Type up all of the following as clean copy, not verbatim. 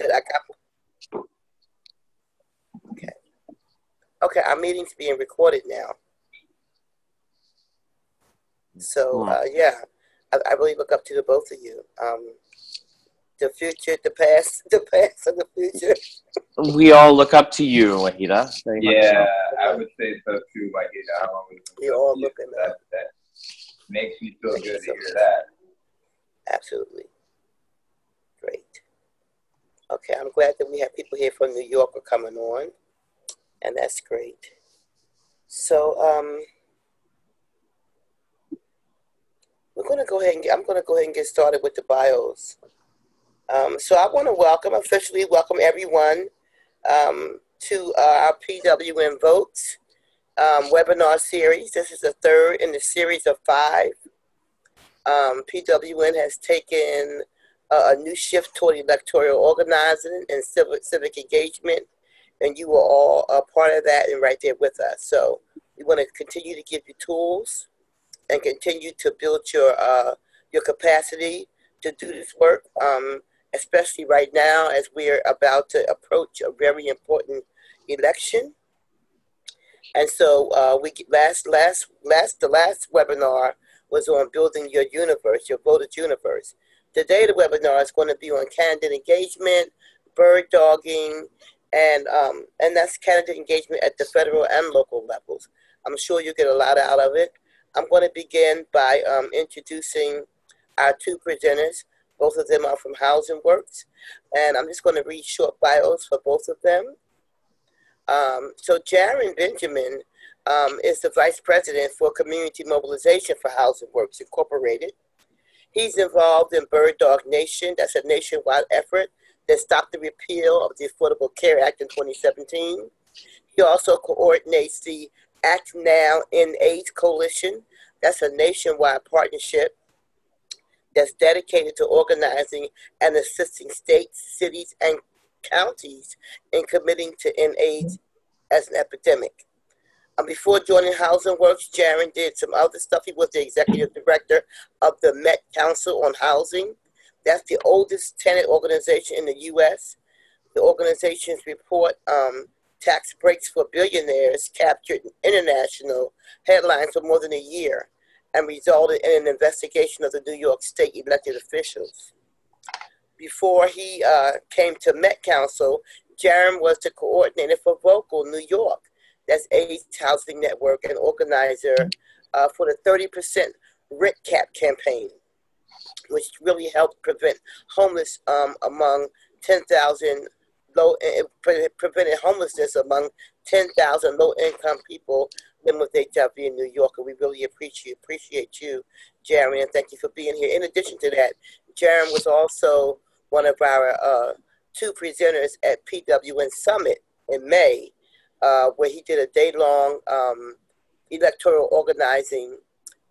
Good. Okay. Okay, our meeting's being recorded now. So, yeah, I really look up to the both of you. The future, the past, and the future. We all look up to you, Wahida. Yeah, I would say so too, Wahida. You're all looking up. That makes me feel good to hear that. Absolutely. Great. Okay, I'm glad that we have people here from New York are coming on, and that's great. So, I'm going to go ahead and get started with the bios. So I want to officially welcome everyone to our PWNVotes webinar series. This is the third in the series of 5. PWN has taken a new shift toward electoral organizing and civic engagement, and you are all a part of that and right there with us. So we want to continue to give you tools and continue to build your capacity to do this work, especially right now as we're about to approach a very important election. And so the last webinar was on building your universe, your voted universe. Today the webinar is going to be on candidate engagement, bird dogging, and that's candidate engagement at the federal and local levels. I'm sure you get a lot out of it. I'm going to begin by introducing our 2 presenters. Both of them are from Housing Works, and I'm just going to read short bios for both of them. So Jaron Benjamin is the Vice President for Community Mobilization for Housing Works Incorporated. He's involved in Bird Dog Nation. That's a nationwide effort that stopped the repeal of the Affordable Care Act in 2017. He also coordinates the Act Now in AIDS Coalition. That's a nationwide partnership that's dedicated to organizing and assisting states, cities, and counties in committing to end AIDS as an epidemic. Before joining Housing Works, Jaron did some other stuff. He was the executive director of the Met Council on Housing. That's the oldest tenant organization in the U.S. The organization's report, Tax Breaks for Billionaires, captured international headlines for more than a year and resulted in an investigation of the New York State elected officials. Before he came to Met Council, Jaron was the coordinator for Vocal New York. That's AIDS Housing Network and organizer for the 30% rent cap campaign, which really helped prevent homeless among 10,000 prevented homelessness among 10,000 low-income people living with HIV in New York, and we really appreciate you, Jaron, and thank you for being here. In addition to that, Jaron was also one of our 2 presenters at PWN Summit in May, where he did a day-long electoral organizing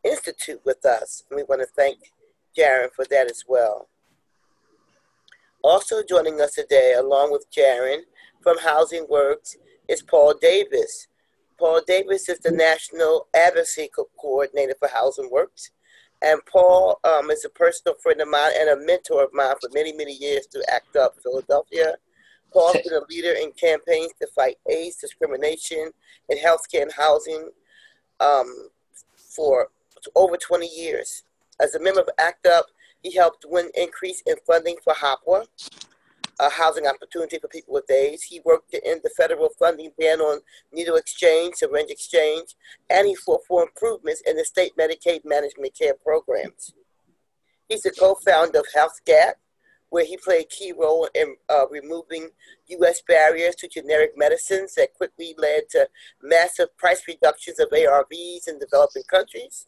institute with us, and we want to thank Jaron for that as well. Also joining us today, along with Jaron from Housing Works, is Paul Davis. Paul Davis is the National Advocacy Coordinator for Housing Works. And Paul is a personal friend of mine and a mentor of mine for many, many years through ACT UP Philadelphia. Paul's been a leader in campaigns to fight AIDS, discrimination, and healthcare and housing for over 20 years. As a member of ACT UP, he helped win increase in funding for HOPWA, a housing opportunity for people with AIDS. He worked to end the federal funding ban on needle exchange, syringe exchange, and he fought for improvements in the state Medicaid management care programs. He's the co-founder of HealthGap, where he played a key role in removing U.S. barriers to generic medicines that quickly led to massive price reductions of ARVs in developing countries.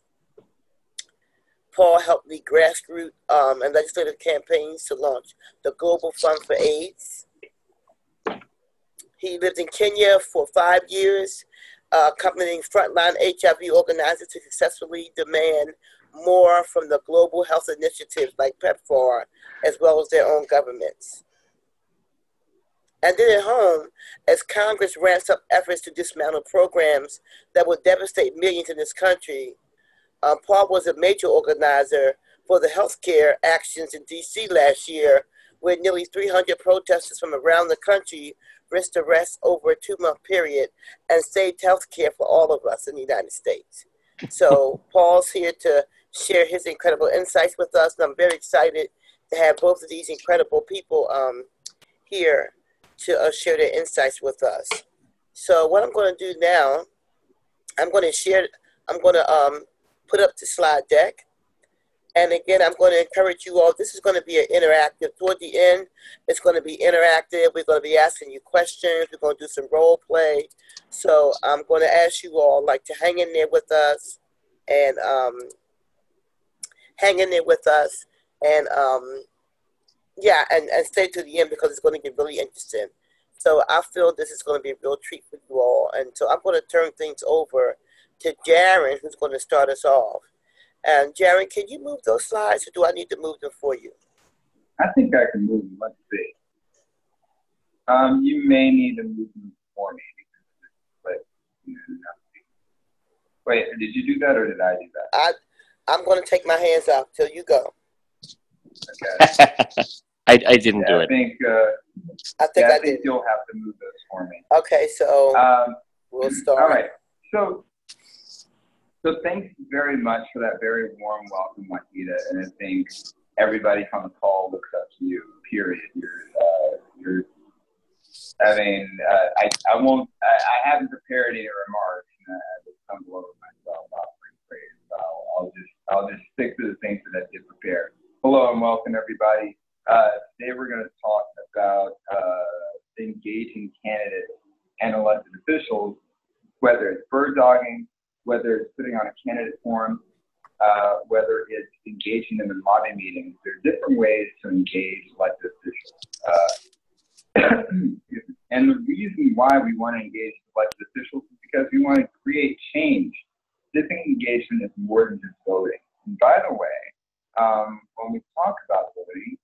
Paul helped lead grassroots and legislative campaigns to launch the Global Fund for AIDS. He lived in Kenya for 5 years, accompanying frontline HIV organizers to successfully demand more from the global health initiatives like PEPFAR, as well as their own governments. And then at home, as Congress ramps up efforts to dismantle programs that will devastate millions in this country, Paul was a major organizer for the healthcare actions in D.C. last year, where nearly 300 protesters from around the country risked arrest over a 2-month period and saved health care for all of us in the United States. So Paul's here to share his incredible insights with us, and I'm very excited to have both of these incredible people here to share their insights with us. So what I'm going to do now, I'm going to put up the slide deck. And again, I'm going to encourage you all, this is going to be an interactive. Toward the end, it's going to be interactive. We're going to be asking you questions. We're going to do some role play. So I'm going to ask you all to hang in there with us and and stay to the end because it's going to get really interesting. So I feel this is going to be a real treat for you all. And so I'm going to turn things over to Jaron, who's going to start us off. And Jaron, can you move those slides, or do I need to move them for you? I think I can move them. Let's see. You may need to move them for me. But, wait, did you do that or did I do that? I'm going to take my hands off till you go. Okay. I didn't do it. I think you'll have to move those for me. Okay, so we'll start. All right. So thanks very much for that very warm welcome, Juanita. And I think everybody on the call looks up to you, period. I haven't prepared any remarks. I just stumble over myself offering praise. So I'll just stick to the things that I did prepare. Hello and welcome, everybody. Today we're going to talk about engaging candidates and elected officials, whether it's bird dogging, whether it's putting on a candidate forum, whether it's engaging them in lobby meetings. There are different ways to engage elected officials. And the reason why we want to engage elected officials is because we want to create change. Civic engagement is more than just voting. And by the way, when we talk about voting,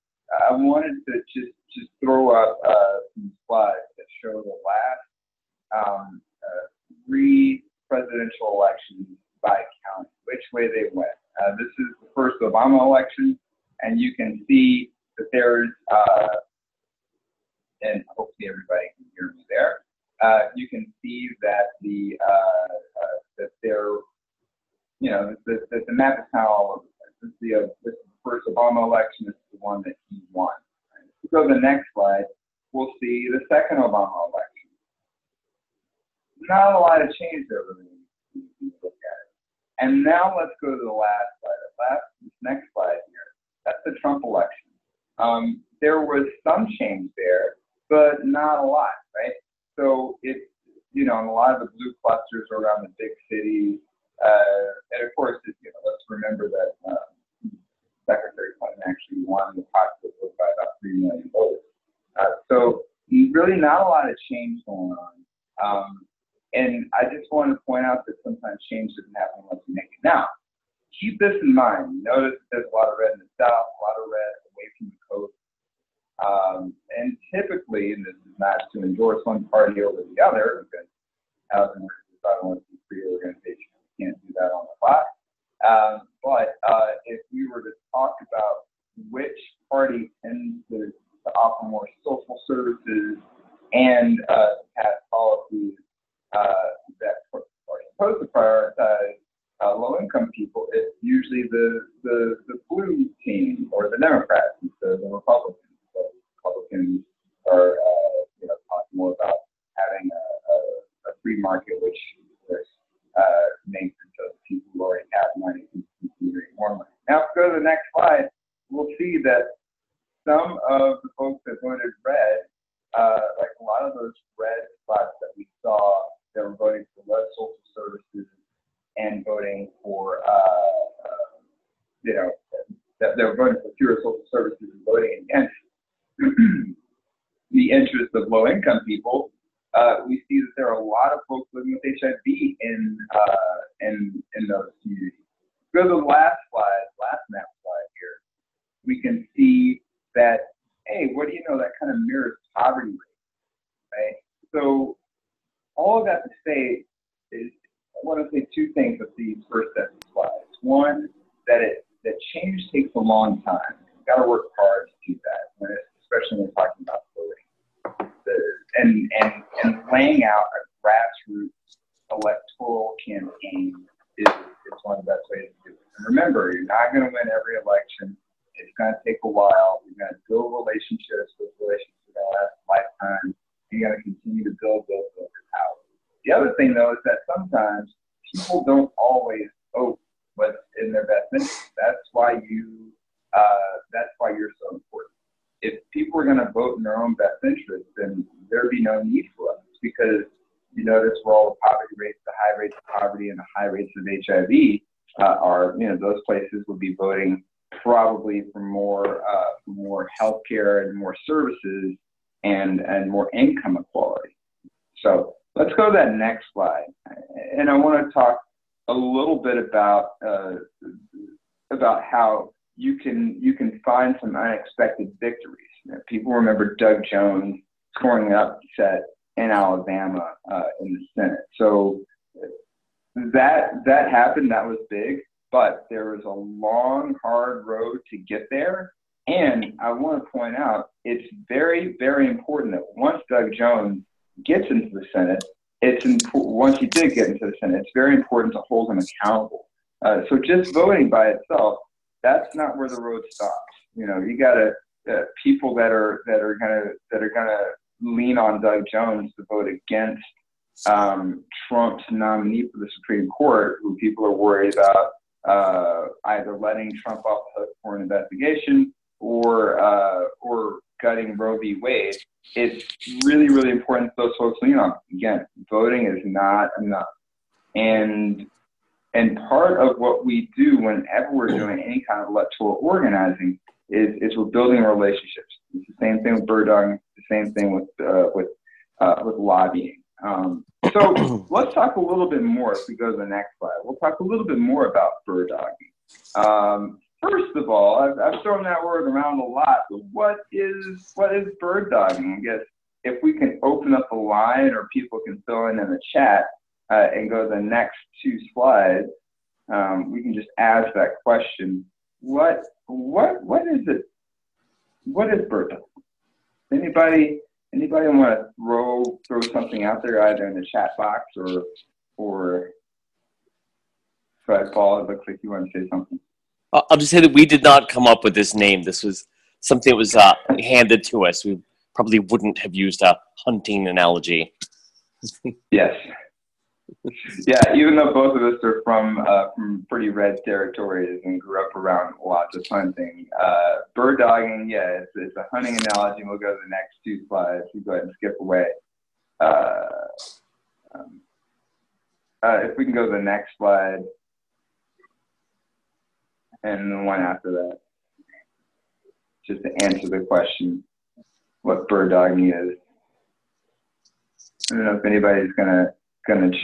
I wanted to just throw up some slides that show the last 3 presidential elections by county, which way they went. This is the first Obama election, and you can see that there's, and hopefully everybody can hear me there. You can see that that the map is kind of all over the place. This is the first Obama election. This is the one that he won. Right? If we go to the next slide, we'll see the second Obama election. Not a lot of change there really when you look at it. And now let's go to the last slide. This next slide here. That's the Trump election. There was some change there, but not a lot, right? So it's, and a lot of the blue clusters are around the big cities. And of course, let's remember that Secretary Clinton actually won the popular vote by about 3 million votes. So really not a lot of change going on. And I just want to point out that sometimes change doesn't happen unless you make it. Now, keep this in mind. Notice there's a lot of red in the south, a lot of red away from the coast. And typically, and this is not to endorse one party over the other, because housing workers is not a free organization. We can't do that on the spot. But if we were to talk about which party tends to offer more social services and pass policies that are supposed to prioritize low-income people, it's usually the blue team or the Democrats instead of the Republicans. So Republicans are talking more about having a free market, which makes it so that people who already have money can generate more money. Now, if we go to the next slide, we'll see that some of the folks that voted red, like a lot of those red spots that we saw that were voting for less social services and voting for, that they were voting for fewer social services and voting against the interests of low-income people, we see that there are a lot of folks living with HIV in those communities. Go to the last map slide here. We can see that, hey, what do you know, that kind of mirrors poverty rate, right? So all of that to say is, I want to say 2 things with these first set of slides. One, that change takes a long time. You've got to work hard to do that. When it's especially when we're talking about voting. And laying out a grassroots electoral campaign is one of the best ways to do it. And remember, you're not going to win every election. It's going to take a while. You're going to build relationships. Those relationships are going to last a lifetime. You're going to continue to build those over power. The other thing, though, is that sometimes people don't always vote what's in their best interest. That's why you're so important. If people are going to vote in their own best interest, then there'd be no need for us, because you notice where all the poverty rates, the high rates of poverty and the high rates of HIV are, those places would be voting probably for more healthcare and more services and more income equality. So let's go to that next slide. And I want to talk a little bit about how you can find some unexpected victories. People remember Doug Jones scoring an upset in Alabama in the Senate. So that happened. That was big, but there was a long, hard road to get there. And I want to point out, it's very, very important that once Doug Jones gets into the Senate, once he did get into the Senate, it's very important to hold him accountable. So just voting by itself, that's not where the road stops. You got to people that are gonna lean on Doug Jones to vote against Trump's nominee for the Supreme Court, who people are worried about either letting Trump off the hook for an investigation or gutting Roe v. Wade. It's really, really important those folks lean on. Again, voting is not enough. And part of what we do whenever we're doing any kind of electoral organizing is we're building relationships. It's the same thing with bird dogging. The same thing with lobbying. So let's talk a little bit more. If we go to the next slide, we'll talk a little bit more about bird dogging. First of all, I've thrown that word around a lot. But what is bird dogging? I guess if we can open up a line, or people can fill in the chat and go to the next two slides, we can just ask that question. What is it? What is bird dogging? Anybody want to throw something out there, either in the chat box or go ahead, Paul. It looks like you want to say something. I'll just say that we did not come up with this name. This was something that was handed to us. We probably wouldn't have used a hunting analogy. Yes. Yeah, even though both of us are from pretty red territories and grew up around lots of hunting, bird dogging, yeah, it's a hunting analogy. We'll go to the next two slides. We go ahead and skip away. If we can go to the next slide, and the one after that, just to answer the question, what bird dogging is. I don't know if anybody's gonna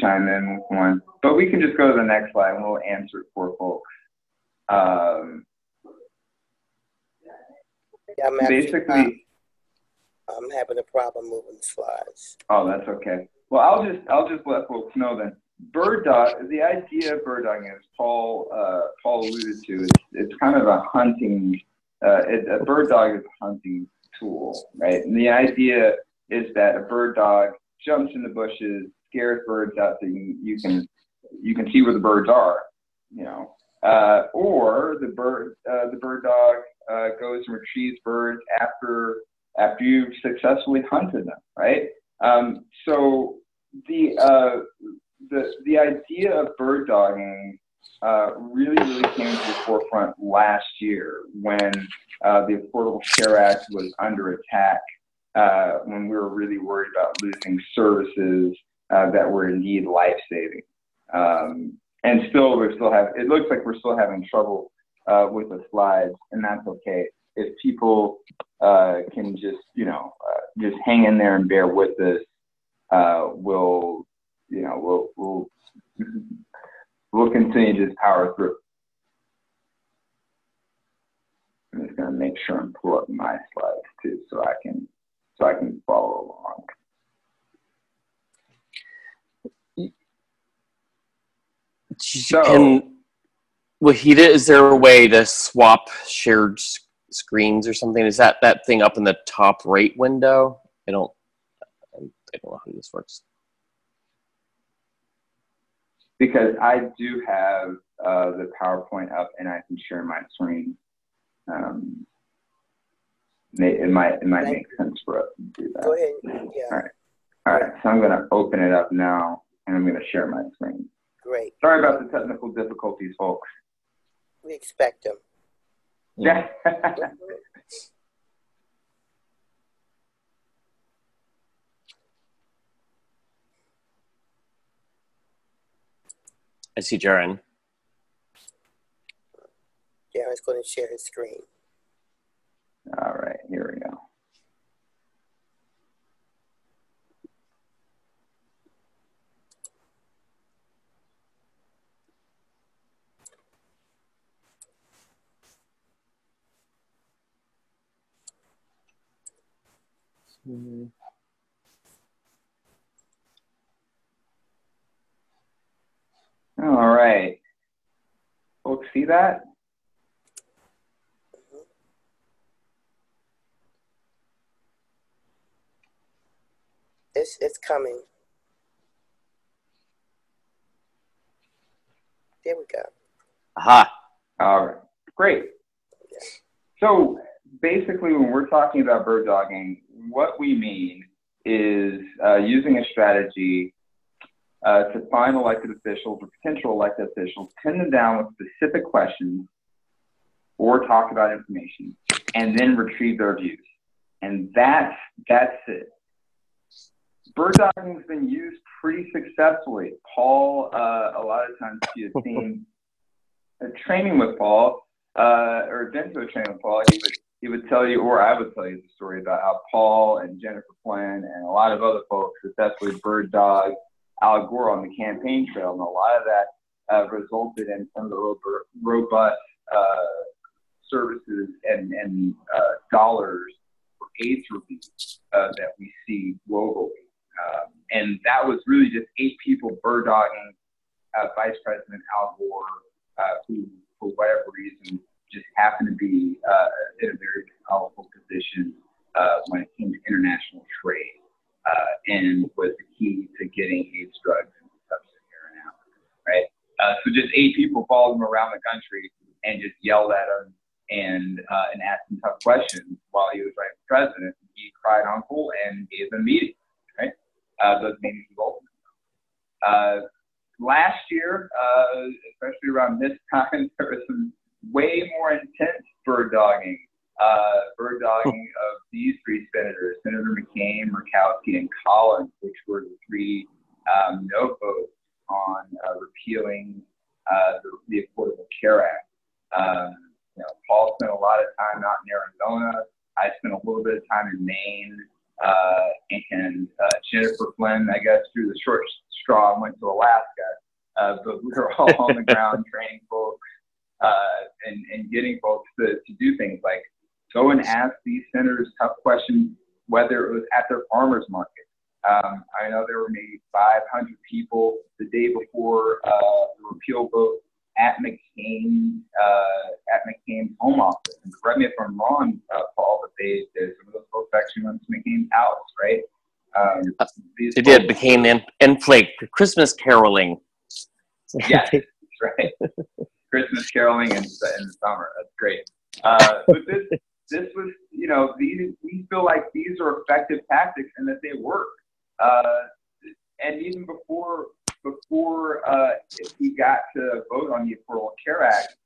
chime in with one, but we can just go to the next slide and we'll answer it for folks. Yeah, basically, I'm having a problem moving slides. Oh, that's okay. Well, I'll just let folks know then. The idea of bird dogging, as Paul alluded to, it's kind of a hunting. A bird dog is a hunting tool, right? And the idea is that a bird dog jumps in the bushes, scares birds out so you can see where the birds are, or the bird dog goes and retrieves birds after you've successfully hunted them, right? So the idea of bird dogging really came to the forefront last year when the Affordable Care Act was under attack, when we were really worried about losing services that were indeed life-saving. And it looks like we're still having trouble with the slides, and that's okay. If people can just hang in there and bear with us, we'll continue to just power through. I'm just gonna make sure and pull up my slides too, so I can follow along. Wahida, is there a way to swap shared screens or something. Is that thing up in the top right window? I don't know how this works. Because I do have the PowerPoint up and I can share my screen. It might make sense for us to do that. Go ahead. Yeah. All right. So I'm going to open it up now and I'm going to share my screen. Great. Sorry about the technical difficulties, folks. We expect them. Yeah. I see Jaron. Jaron's going to share his screen. All right, here we go. All right. Folks, see that? It's coming. There we go. Aha. All right, great. So basically, when we're talking about bird dogging, what we mean is using a strategy to find elected officials or potential elected officials, pin them down with specific questions or talk about information, and then retrieve their views. And that's it. Bird dogging has been used pretty successfully. Paul, a lot of times you have seen a training with Paul, or been to a training with Paul, he would tell you, or I would tell you the story about how Paul and Jennifer Flynn and a lot of other folks successfully bird dogged Al Gore on the campaign trail. And a lot of that resulted in some of the robust services and dollars for AIDS relief that we see globally. And that was really just 8 people bird dogging Vice President Al Gore, who, for whatever reason, just happened to be in a very powerful position when it came to international trade, and was the key to getting AIDS drugs in sub-Saharan Africa, right? So just 8 people followed him around the country and just yelled at him and asked him tough questions while he was running for president. He cried uncle and gave them a meeting, right? Those meetings resulted. Last year, especially around this time, there was some way more intense bird dogging of these 3 senators, Senator McCain, Murkowski, and Collins, which were the 3 no votes on repealing the Affordable Care Act. Paul spent a lot of time out in Arizona. I spent a little bit of time in Maine, and Jennifer Flynn, I guess, through the short straw and went to Alaska. But we were all on the ground training folks and getting folks to do things like go and ask these senators tough questions, whether it was at their farmers market. I know there were maybe 500 people the day before the repeal vote at McCain's home office. And correct me if I'm wrong, Paul, but some of those folks actually went to McCain's house, right? They did. McCain and Flake, Christmas caroling. Yes, that's right. Christmas caroling in the summer. That's great. But this was, we feel like these are effective tactics and that they work. And even before we got to vote on the Affordable Care Act,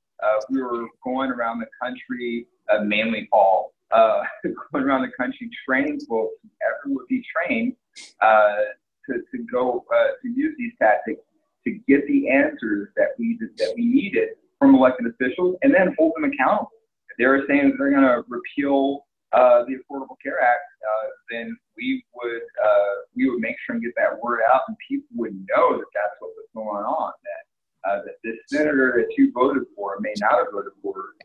we were going around the country, mainly Paul, going around the country training folks, whoever would be trained to go to use these tactics to get the answers that we needed from elected officials, and then hold them accountable. If they were saying that they're going to repeal the Affordable Care Act, then we would make sure and get that word out, and people would know that that's what was going on. That this senator that you voted for may not have voted for,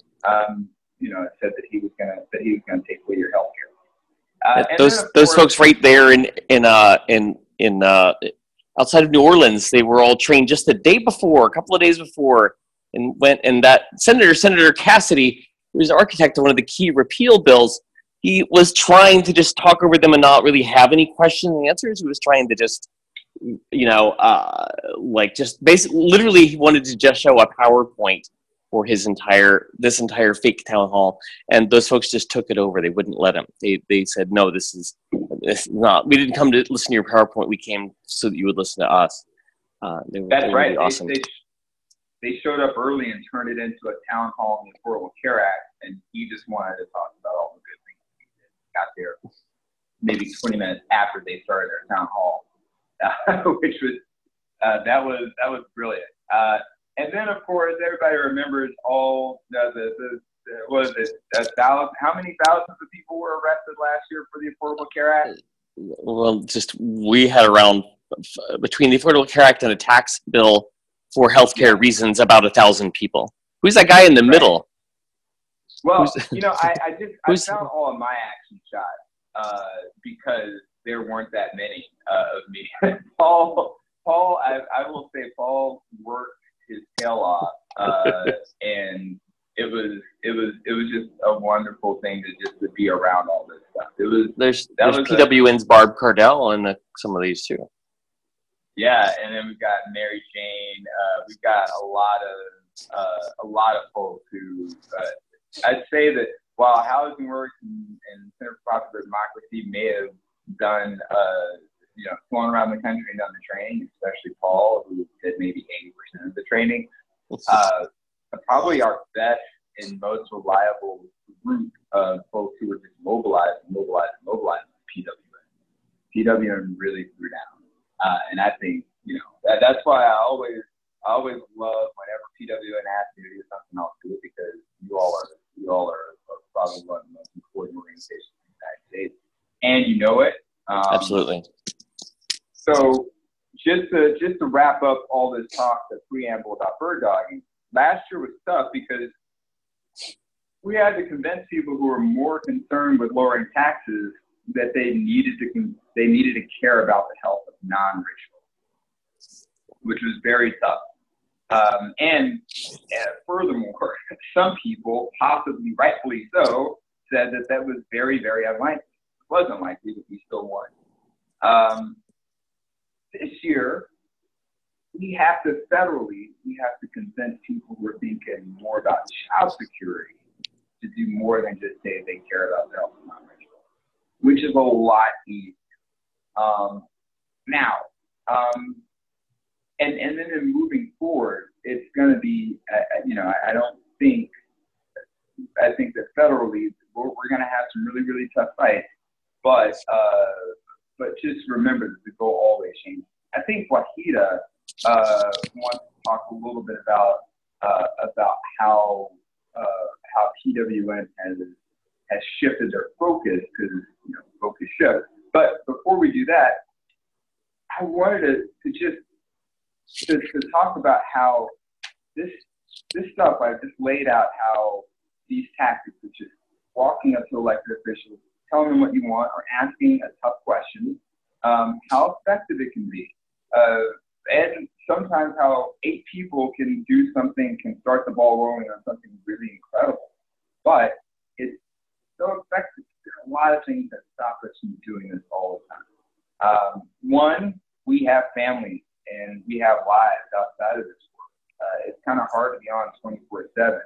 said that he was going to take away your health care. Those folks right there in outside of New Orleans, they were all trained just the day before, a couple of days before, and that Senator Cassidy who was an architect of one of the key repeal bills, he was trying to just talk over them and not really have any questions and answers. He was trying to just, just basically, literally, he wanted to just show a PowerPoint for this entire fake town hall, and those folks just took it over. They wouldn't let him. They said, no, this is not. We didn't come to listen to your PowerPoint. We came so that you would listen to us. They were That's right. Really awesome. They showed up early and turned it into a town hall in the Affordable Care Act, and he just wanted to talk about all the good things he did. Got there maybe 20 minutes after they started their town hall, which was that was brilliant. And then, of course, everybody remembers all how many thousands of people were arrested last year for the Affordable Care Act? Well, we had around, between the Affordable Care Act and a tax bill for healthcare reasons, about 1,000 people. Who's that guy in the middle? Well, I found all of my action shots because there weren't that many of me. Paul, I will say, Paul worked his tail off, and it was just a wonderful thing to be around all this stuff. There's PWN's Barb Cardell and some of these too. Yeah, and then we've got Mary Jane. We've got a lot of folks who I'd say that while Housing Works and Center for Popular Democracy may have done flown around the country and done the training, especially Paul, who did maybe 80% of the training, probably our best and most reliable group of folks who were just mobilized PWN. PWN really threw down. And I think, that's why I always love whenever PWN asks me to do something, I'll do it, because you all are probably one of the most important organizations in the United States. And you know it. Absolutely. So just to wrap up all this talk, the preamble about bird dogging, last year was tough because we had to convince people who were more concerned with lowering taxes that they needed to care about the health of non-rich folks, which was very tough. And furthermore, some people, possibly rightfully so, said that was very, very unlikely. It wasn't likely, but we still won. This year, we have to convince people who are thinking more about child security to do more than just say they care about the health of non-rich folks, which is a lot easier. And then in moving forward, it's going to be, I think that federally, we're going to have some really, really tough fights, but just remember that the goal always changes. I think Wahida wants to talk a little bit about how PWN has shifted their focus, because focus shifts. But before we do that, I wanted to talk about how this stuff, I just laid out how these tactics of just walking up to elected officials, telling them what you want, or asking a tough question, how effective it can be. And sometimes how 8 people can do something, can start the ball rolling on something really incredible. But it's so effective. There are a lot of things that stop us from doing this all the time. One, we have families and we have lives outside of this work. It's kind of hard to be on 24/7.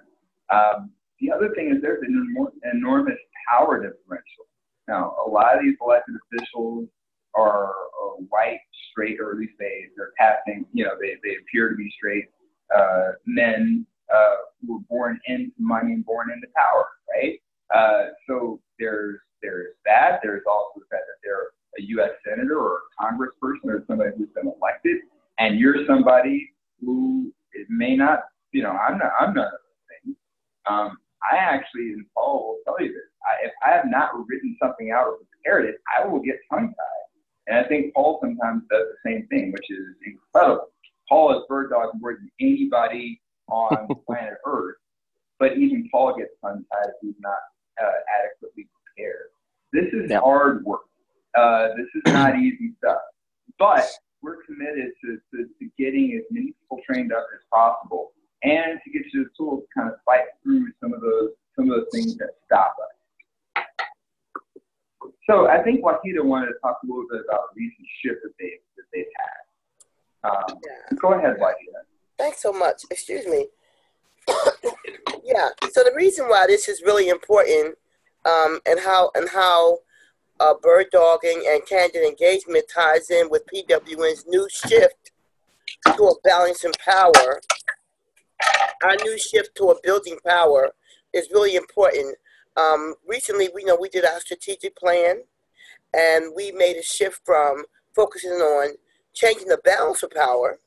The other thing is there's an enormous power differential. Now, a lot of these elected officials are white, straight, or at least they're passing, they appear to be straight men who were born into money and born into power, right? So there's that. There's also the fact that they're a U.S. senator or a congressperson or somebody who's been elected, and you're somebody who may not, I'm none of those things. I actually, and Paul will tell you this, if I have not written something out or prepared it, I will get tongue-tied. And I think Paul sometimes does the same thing, which is incredible. Paul has bird dogged more than anybody on planet Earth, but even Paul gets tongue-tied if he's not adequately prepared. This is hard work. This is not easy stuff. But we're committed to getting as many people trained up as possible, and to get you the tools to kind of fight through some of those some of the things that stop us. So I think Wahida wanted to talk a little bit about a recent shift that they've had. Go ahead, Wahida. Thanks so much. Excuse me. Yeah. So the reason why this is really important, and how bird dogging and candidate engagement ties in with PWN's new shift to a balance in power. Our new shift to a building power is really important. Recently, we did our strategic plan, and we made a shift from focusing on changing the balance of power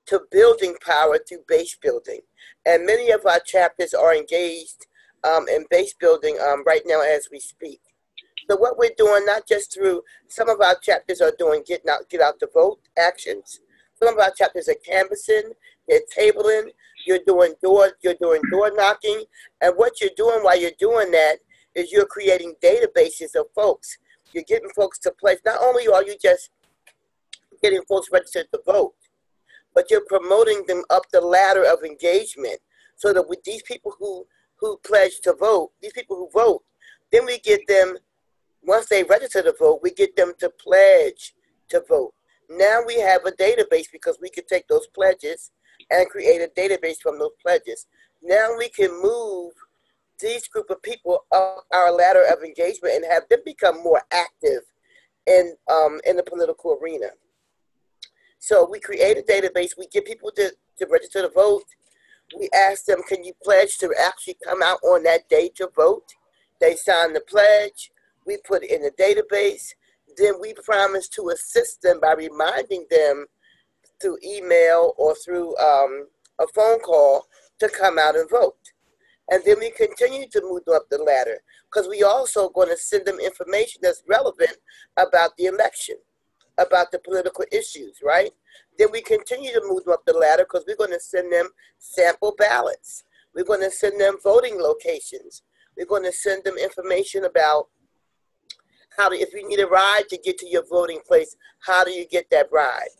to building power through base building. And many of our chapters are engaged in base building right now as we speak. So what we're doing, not just through, some of our chapters are doing get out the vote actions. Some of our chapters are canvassing, they're tabling, you're doing door knocking. And what you're doing while you're doing that is you're creating databases of folks. You're getting folks to pledge. Not only are you just getting folks registered to vote, but you're promoting them up the ladder of engagement so that with these people who pledge to vote, these people who vote, then we get them, once they register to vote, we get them to pledge to vote. Now we have a database because we can take those pledges and create a database from those pledges. Now we can move these group of people up our ladder of engagement and have them become more active in the political arena. So we create a database. We get people to register to vote. We ask them, can you pledge to actually come out on that day to vote? They sign the pledge. We put it in the database. Then we promise to assist them by reminding them through email or through a phone call to come out and vote. And then we continue to move them up the ladder because we also going to send them information that's relevant about the election, about the political issues, right? Then we continue to move them up the ladder because we're going to send them sample ballots. We're going to send them voting locations. We're going to send them information about if you need a ride to get to your voting place, how do you get that ride?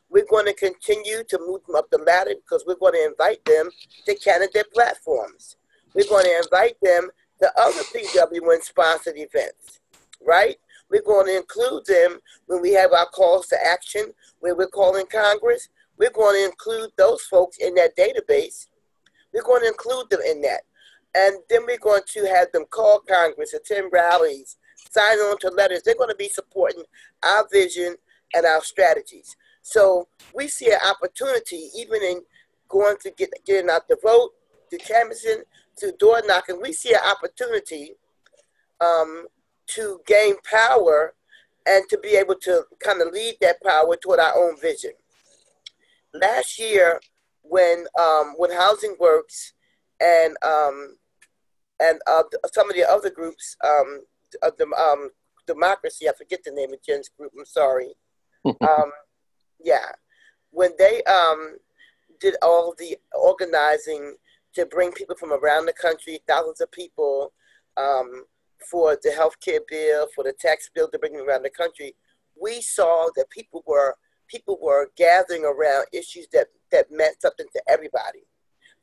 We're going to continue to move them up the ladder because we're going to invite them to candidate platforms. We're going to invite them to other PWN-sponsored events, right? We're going to include them when we have our calls to action, where we're calling Congress. We're going to include those folks in that database. We're going to include them in that. And then we're going to have them call Congress, attend rallies, sign on to letters. They're going to be supporting our vision and our strategies. So we see an opportunity, even in going to getting out the vote, to canvassing, to door knocking, we see an opportunity to gain power and to be able to kind of lead that power toward our own vision. Last year, when Housing Works and some of the other groups of the Democracy, I forget the name of Jen's group, I'm sorry. When they did all the organizing to bring people from around the country, thousands of people, for the healthcare bill, for the tax bill to bring them around the country, we saw that people were gathering around issues that meant something to everybody.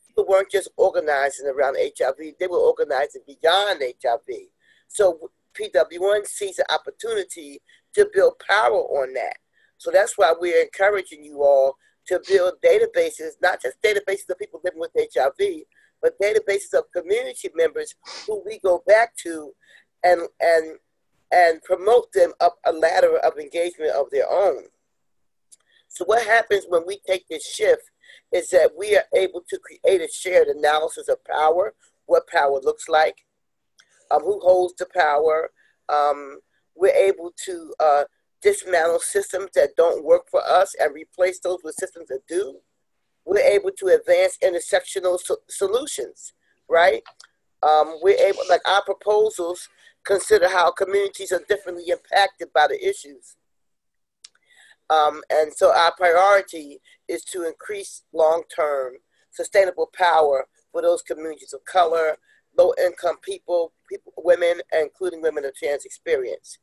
People weren't just organizing around HIV, they were organizing beyond HIV. So PWN sees an opportunity to build power on that. So that's why we're encouraging you all to build databases, not just databases of people living with HIV, but databases of community members who we go back to and promote them up a ladder of engagement of their own. So what happens when we take this shift is that we are able to create a shared analysis of power, what power looks like, who holds the power. We're able to dismantle systems that don't work for us and replace those with systems that do. We're able to advance intersectional solutions, right? We're able, like our proposals, consider how communities are differently impacted by the issues. And so our priority is to increase long-term sustainable power for those communities of color, low-income people, women, including women of trans experience.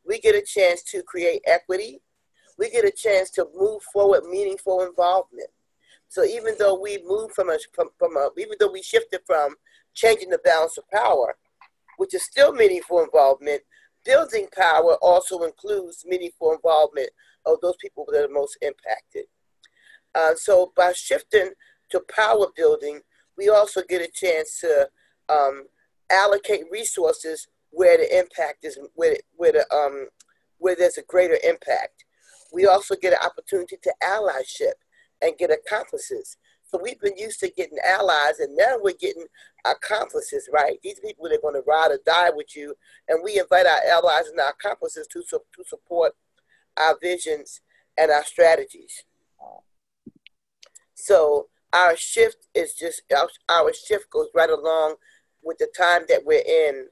We get a chance to create equity. We get a chance to move forward meaningful involvement. So even though we moved even though we shifted from changing the balance of power, which is still meaningful involvement. Building power also includes meaningful involvement of those people that are most impacted. So by shifting to power building, we also get a chance to allocate resources where the impact is, where there's a greater impact. We also get an opportunity to allyship and get accomplices. So we've been used to getting allies, and now we're getting accomplices, right? These people that are going to ride or die with you, and we invite our allies and our accomplices to support our visions and our strategies. So our shift is just, our shift goes right along with the time that we're in.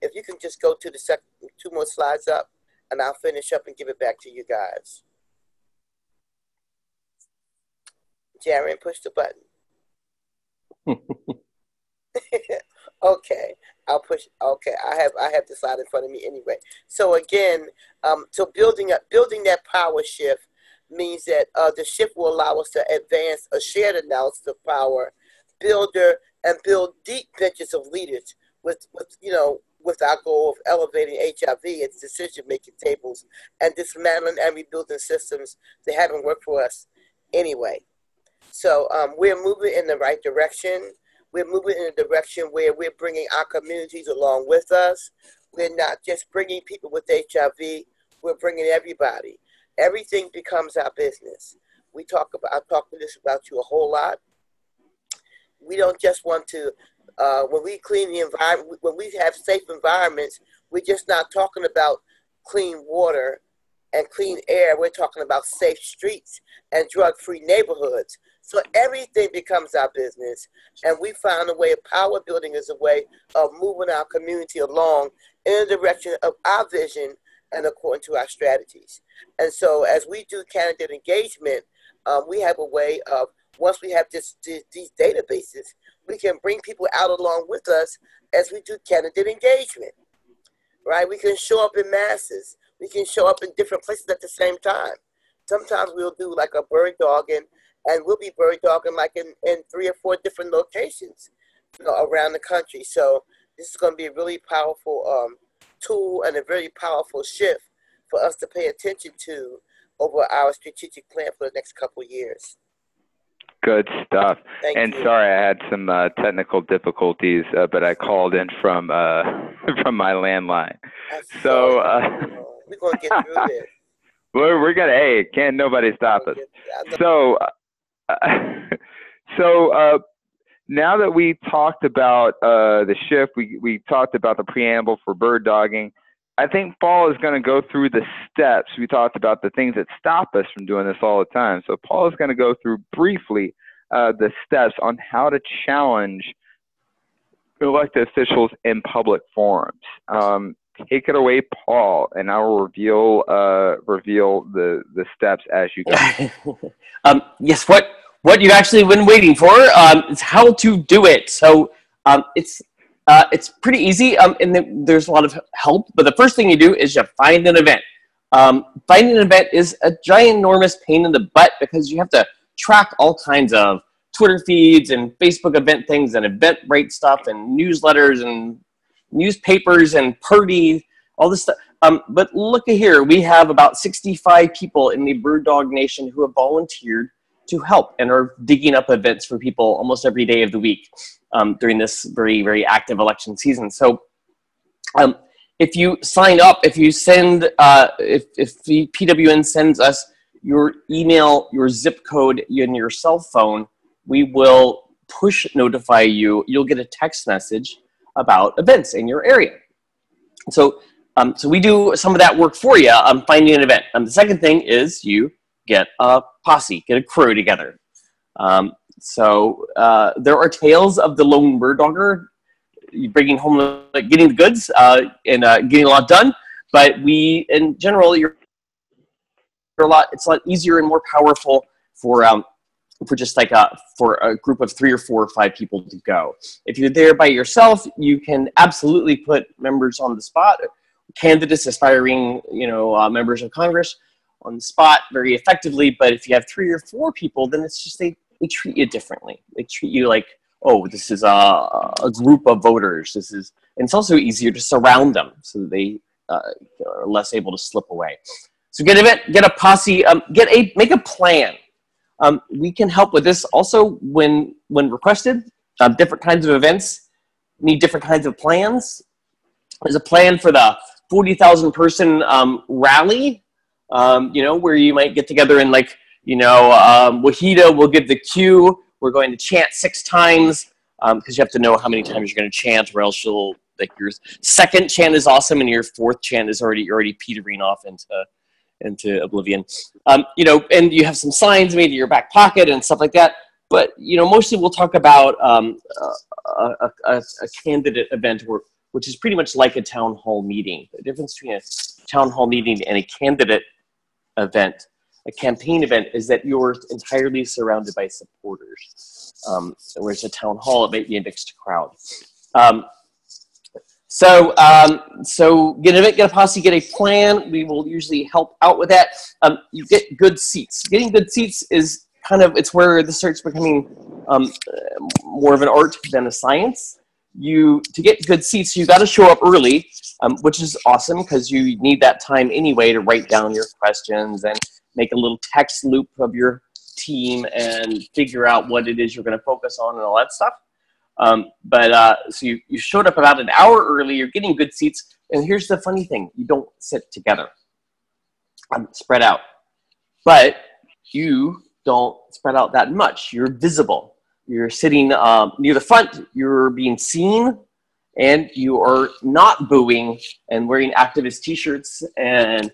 If you can just go to the second, 2 more slides up, and I'll finish up and give it back to you guys. Jaren, push the button. Okay, I'll push. Okay, I have the slide in front of me anyway. So again, so building that power shift means that the shift will allow us to advance a shared analysis of power, builder, and build deep benches of leaders with our goal of elevating HIV at decision-making tables and dismantling and rebuilding systems that haven't worked for us anyway. So we're moving in the right direction. We're moving in a direction where we're bringing our communities along with us. We're not just bringing people with HIV, we're bringing everybody. Everything becomes our business. I've talked about you a whole lot. We don't just want to, when we clean the environment, when we have safe environments, we're just not talking about clean water and clean air. We're talking about safe streets and drug-free neighborhoods. So everything becomes our business. And we found a way of power building as a way of moving our community along in the direction of our vision and according to our strategies. And so as we do candidate engagement, we have a way of, once we have these databases, we can bring people out along with us as we do candidate engagement, right? We can show up in masses. We can show up in different places at the same time. Sometimes we'll do like a bird dogging, and we'll be bird dogging like in 3 or 4 different locations, around the country. So this is going to be a really powerful tool and a very powerful shift for us to pay attention to over our strategic plan for the next couple of years. Good stuff. Thank you. Sorry, I had some technical difficulties, but I called in from from my landline. So we're gonna get through this. We're gonna. Hey, can't nobody stop us. So now that we talked about the shift, we talked about the preamble for bird dogging. I think Paul is going to go through the steps. We talked about the things that stop us from doing this all the time. So Paul is going to go through briefly the steps on how to challenge elected officials in public forums. Take it away, Paul, and I will reveal the steps as you go. Yes, what you've actually been waiting for is how to do it. So it's pretty easy, and there's a lot of help. But the first thing you do is you find an event. Finding an event is a ginormous pain in the butt because you have to track all kinds of Twitter feeds and Facebook event things and Eventbrite stuff and newsletters and newspapers and Purdy, all this stuff. But look at here, we have about 65 people in the Bird Dog Nation who have volunteered to help and are digging up events for people almost every day of the week during this very, very active election season. So if you sign up, if you send, if the PWN sends us your email, your zip code, and your cell phone, we will push notify you. You'll get a text message about events in your area. So we do some of that work for you, finding an event. The second thing is you get a posse, get a crew together. So there are tales of the lone bird dogger bringing home, getting the goods and getting a lot done. But in general, it's a lot easier and more powerful for just like for a group of 3 or 4 or 5 people to go. If you're there by yourself, you can absolutely put members on the spot, candidates, aspiring, members of Congress on the spot very effectively. But if you have 3 or 4 people, then it's just they treat you differently. They treat you like oh, this is a group of voters. And it's also easier to surround them so that they are less able to slip away. So get a posse, make a plan. We can help with this also when requested. Different kinds of events need different kinds of plans. There's a plan for the 40,000 person rally, where you might get together and Wahida will give the cue. We're going to chant 6 times because you have to know how many times you're going to chant, or else your second chant is awesome and your fourth chant is already petering off into oblivion. And you have some signs made in your back pocket and stuff like that. But mostly we'll talk about a candidate event which is pretty much like a town hall meeting. The difference between a town hall meeting and a candidate event, a campaign event, is that you're entirely surrounded by supporters, whereas a town hall, it might be a mixed crowd. So get a posse, get a plan. We will usually help out with that. You get good seats. Getting good seats is it's where this starts becoming more of an art than a science. To get good seats, you got to show up early, which is awesome because you need that time anyway to write down your questions and make a little text loop of your team and figure out what it is you're going to focus on and all that stuff. So you showed up about an hour early, you're getting good seats, and here's the funny thing, you don't sit together. Spread out. But you don't spread out that much. You're visible. You're sitting near the front, you're being seen, and you are not booing and wearing activist t-shirts, and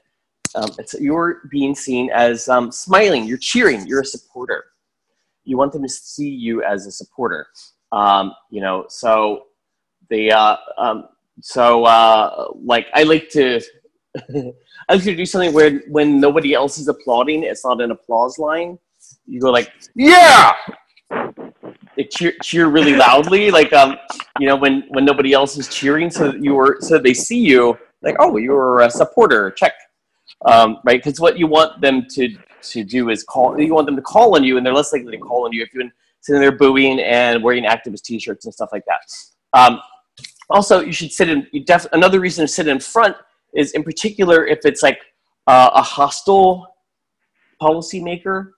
you're being seen as smiling, you're cheering, you're a supporter. You want them to see you as a supporter. I like to I like to do something where when nobody else is applauding, it's not an applause line. You go like, yeah! They cheer really loudly, when nobody else is cheering, so that they see you, like, oh, you're a supporter, check. Right? Because what you want them to do is you want them to call on you, and they're less likely to call on you if you've been sitting there booing and wearing activist t-shirts and stuff like that. Also, you should sit in, another reason to sit in front is, in particular, if it's like a hostile policymaker,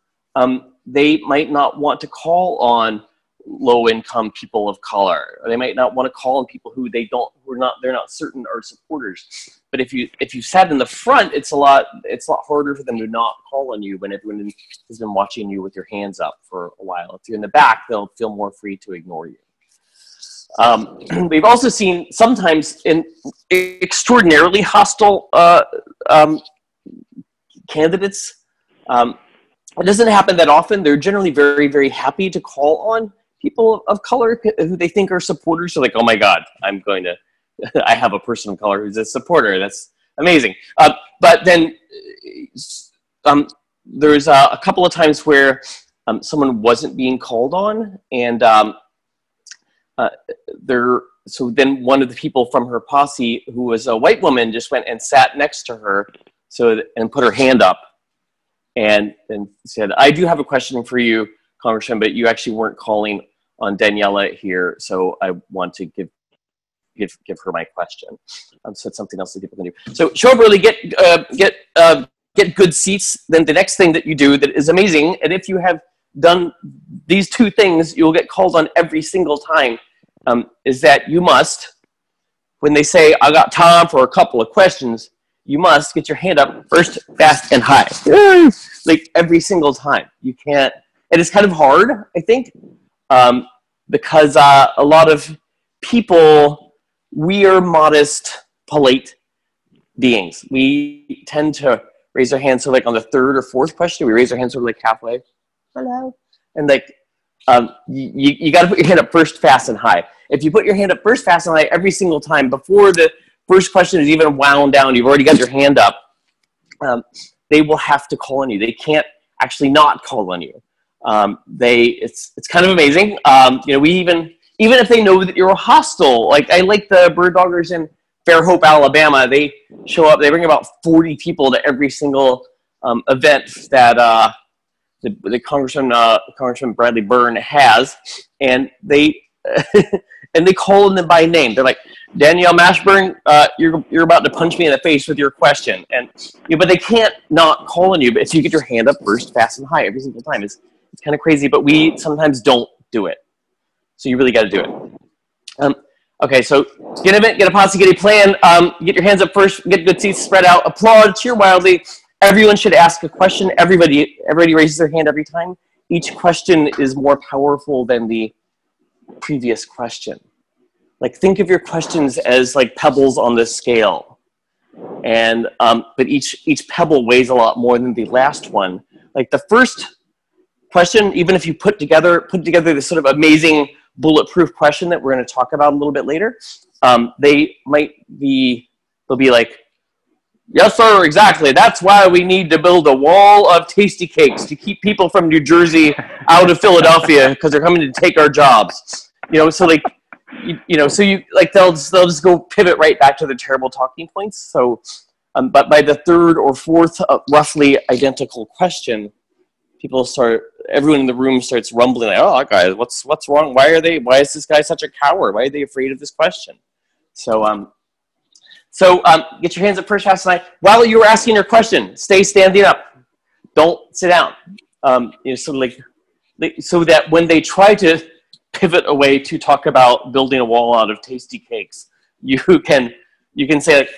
they might not want to call on low-income people of color. Or they might not want to call on people who they're not certain are supporters. But if you sat in the front, it's a lot harder for them to not call on you when everyone has been watching you with your hands up for a while. If you're in the back, they'll feel more free to ignore you. We've also seen sometimes in extraordinarily hostile candidates. It doesn't happen that often. They're generally very, very happy to call on people of color who they think are supporters. So like, oh my God, I have a person of color who's a supporter. That's amazing. But then there's a couple of times where someone wasn't being called on, and so then one of the people from her posse, who was a white woman, just went and sat next to her and put her hand up and said, I do have a question for you, Congressman, but you actually weren't calling on Daniela here, so I want to give her my question. So it's something else that people can do. So show up early, get good seats. Then the next thing that you do that is amazing, and if you have done these two things, you'll get called on every single time, is that you must, when they say, I got time for a couple of questions, you must get your hand up first, fast, and high. Like every single time. You can't, and it's kind of hard, I think, because a lot of people, we are modest, polite beings. We tend to raise our hands, so like on the third or fourth question, we raise our hands sort of like halfway. Hello. And like, you got to put your hand up first, fast, and high. If you put your hand up first, fast, and high every single time, before the first question is even wound down, you've already got your hand up, they will have to call on you. They can't actually not call on you. It's kind of amazing. We even if they know that you're hostile, like I like the bird doggers in Fairhope, Alabama, they show up, they bring about 40 people to every single event that the Congressman Bradley Byrne has, and they and they call them by name. They're like, Danielle Mashburn, you're about to punch me in the face with your question, and but they can't not call on you. But if you get your hand up first, fast and high every single time, it's kind of crazy. But we sometimes don't do it, so you really got to do it. Okay, so get a get a posse, get a plan. Get your hands up first. Get good seats spread out. Applaud. Cheer wildly. Everyone should ask a question. Everybody raises their hand every time. Each question is more powerful than the previous question. Like, think of your questions as like pebbles on the scale, and but each pebble weighs a lot more than the last one. Like the first question, even if you put together this sort of amazing bulletproof question that we're going to talk about a little bit later, they'll be like, yes, sir, exactly. That's why we need to build a wall of tasty cakes to keep people from New Jersey out of Philadelphia because they're coming to take our jobs. So like, so you like they'll just go pivot right back to the terrible talking points. So, but by the third or fourth roughly identical question, everyone in the room starts rumbling like, oh, guys, what's wrong? Why is this guy such a coward? Why are they afraid of this question? So get your hands up first, fast, and high. While you were asking your question, stay standing up. Don't sit down. So that when they try to pivot away to talk about building a wall out of tasty cakes, you can say, like,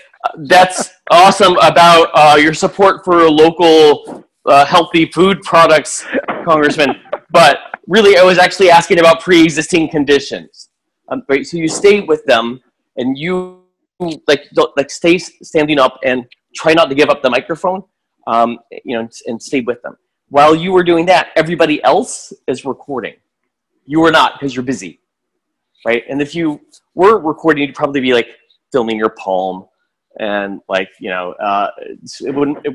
that's awesome about your support for local healthy food products, Congressman. But really, I was actually asking about pre-existing conditions. Right? So you stay with them, and you stay standing up and try not to give up the microphone, and stay with them. While you were doing that, everybody else is recording. You are not, because you're busy, right? And if you were recording, you'd probably be like filming your palm, and it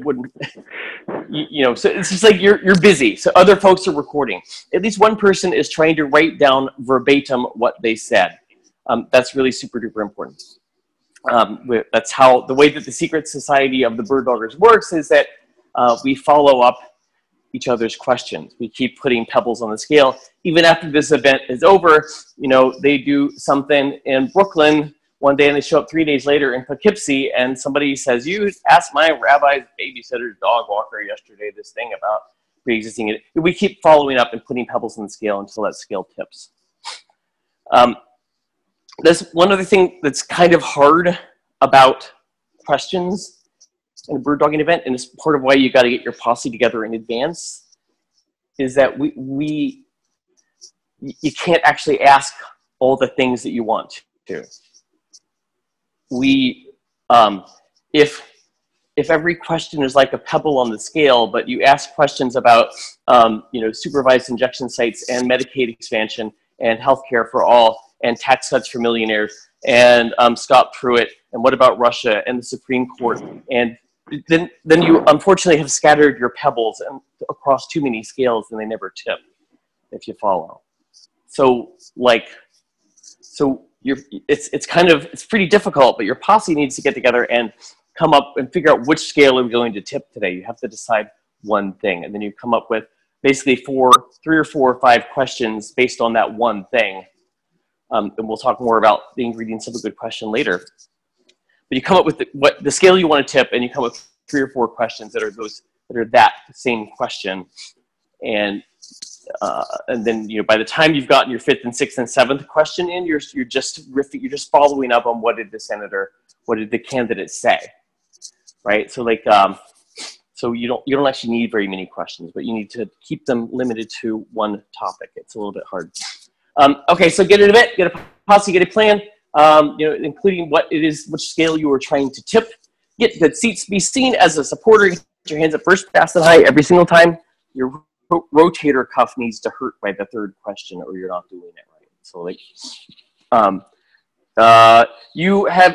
wouldn't, so it's just like you're busy. So other folks are recording. At least one person is trying to write down verbatim what they said. That's really super duper important. That's how the way that the secret society of the bird doggers works is that we follow up each other's questions. We keep putting pebbles on the scale. Even after this event is over, they do something in Brooklyn one day and they show up 3 days later in Poughkeepsie and somebody says, you asked my rabbi's babysitter's dog walker yesterday this thing about pre-existing. We keep following up and putting pebbles on the scale until that scale tips. There's one other thing that's kind of hard about questions in a bird dogging event, and it's part of why you got to get your posse together in advance, is that you can't actually ask all the things that you want to. If every question is like a pebble on the scale, but you ask questions about supervised injection sites and Medicaid expansion and healthcare for all and tax cuts for millionaires and Scott Pruitt and what about Russia and the Supreme Court, and then you unfortunately have scattered your pebbles across too many scales and they never tip, if you follow. It's pretty difficult, but your posse needs to get together and come up and figure out which scale are we going to tip today. You have to decide one thing, and then you come up with basically 3 or 4 or 5 questions based on that one thing. And we'll talk more about the ingredients of a good question later. But you come up with the scale you want to tip, and you come up with 3 or 4 questions that are that same question, and then by the time you've gotten your 5th and 6th and 7th question in, you're just following up on what did the candidate say, right? So so you don't actually need very many questions, but you need to keep them limited to one topic. It's a little bit hard. Okay, so get an event, get a posse, get a plan, including which scale you are trying to tip. Get good seats, be seen as a supporter. Get your hands up first, fast and high every single time. Your rotator cuff needs to hurt by the 3rd question, or you're not doing it right. So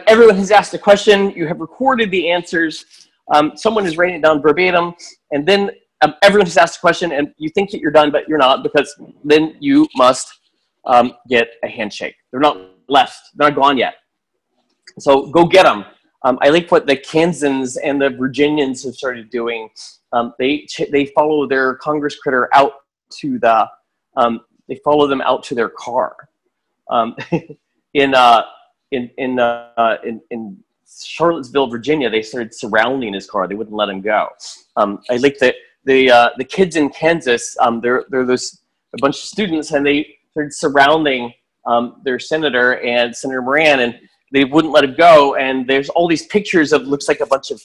everyone has asked a question. You have recorded the answers. Someone is writing it down verbatim, and then everyone has asked a question, and you think that you're done, but you're not, because then you must get a handshake. They're not left. They're not gone yet. So go get them. I like what the Kansans and the Virginians have started doing. They follow their Congress critter out to the they follow them out to their car. In Charlottesville, Virginia, they started surrounding his car. They wouldn't let him go. I like that the kids in Kansas. They're a bunch of students, and they started surrounding their senator and Senator Moran, and they wouldn't let him go. And there's all these pictures of, looks like a bunch of,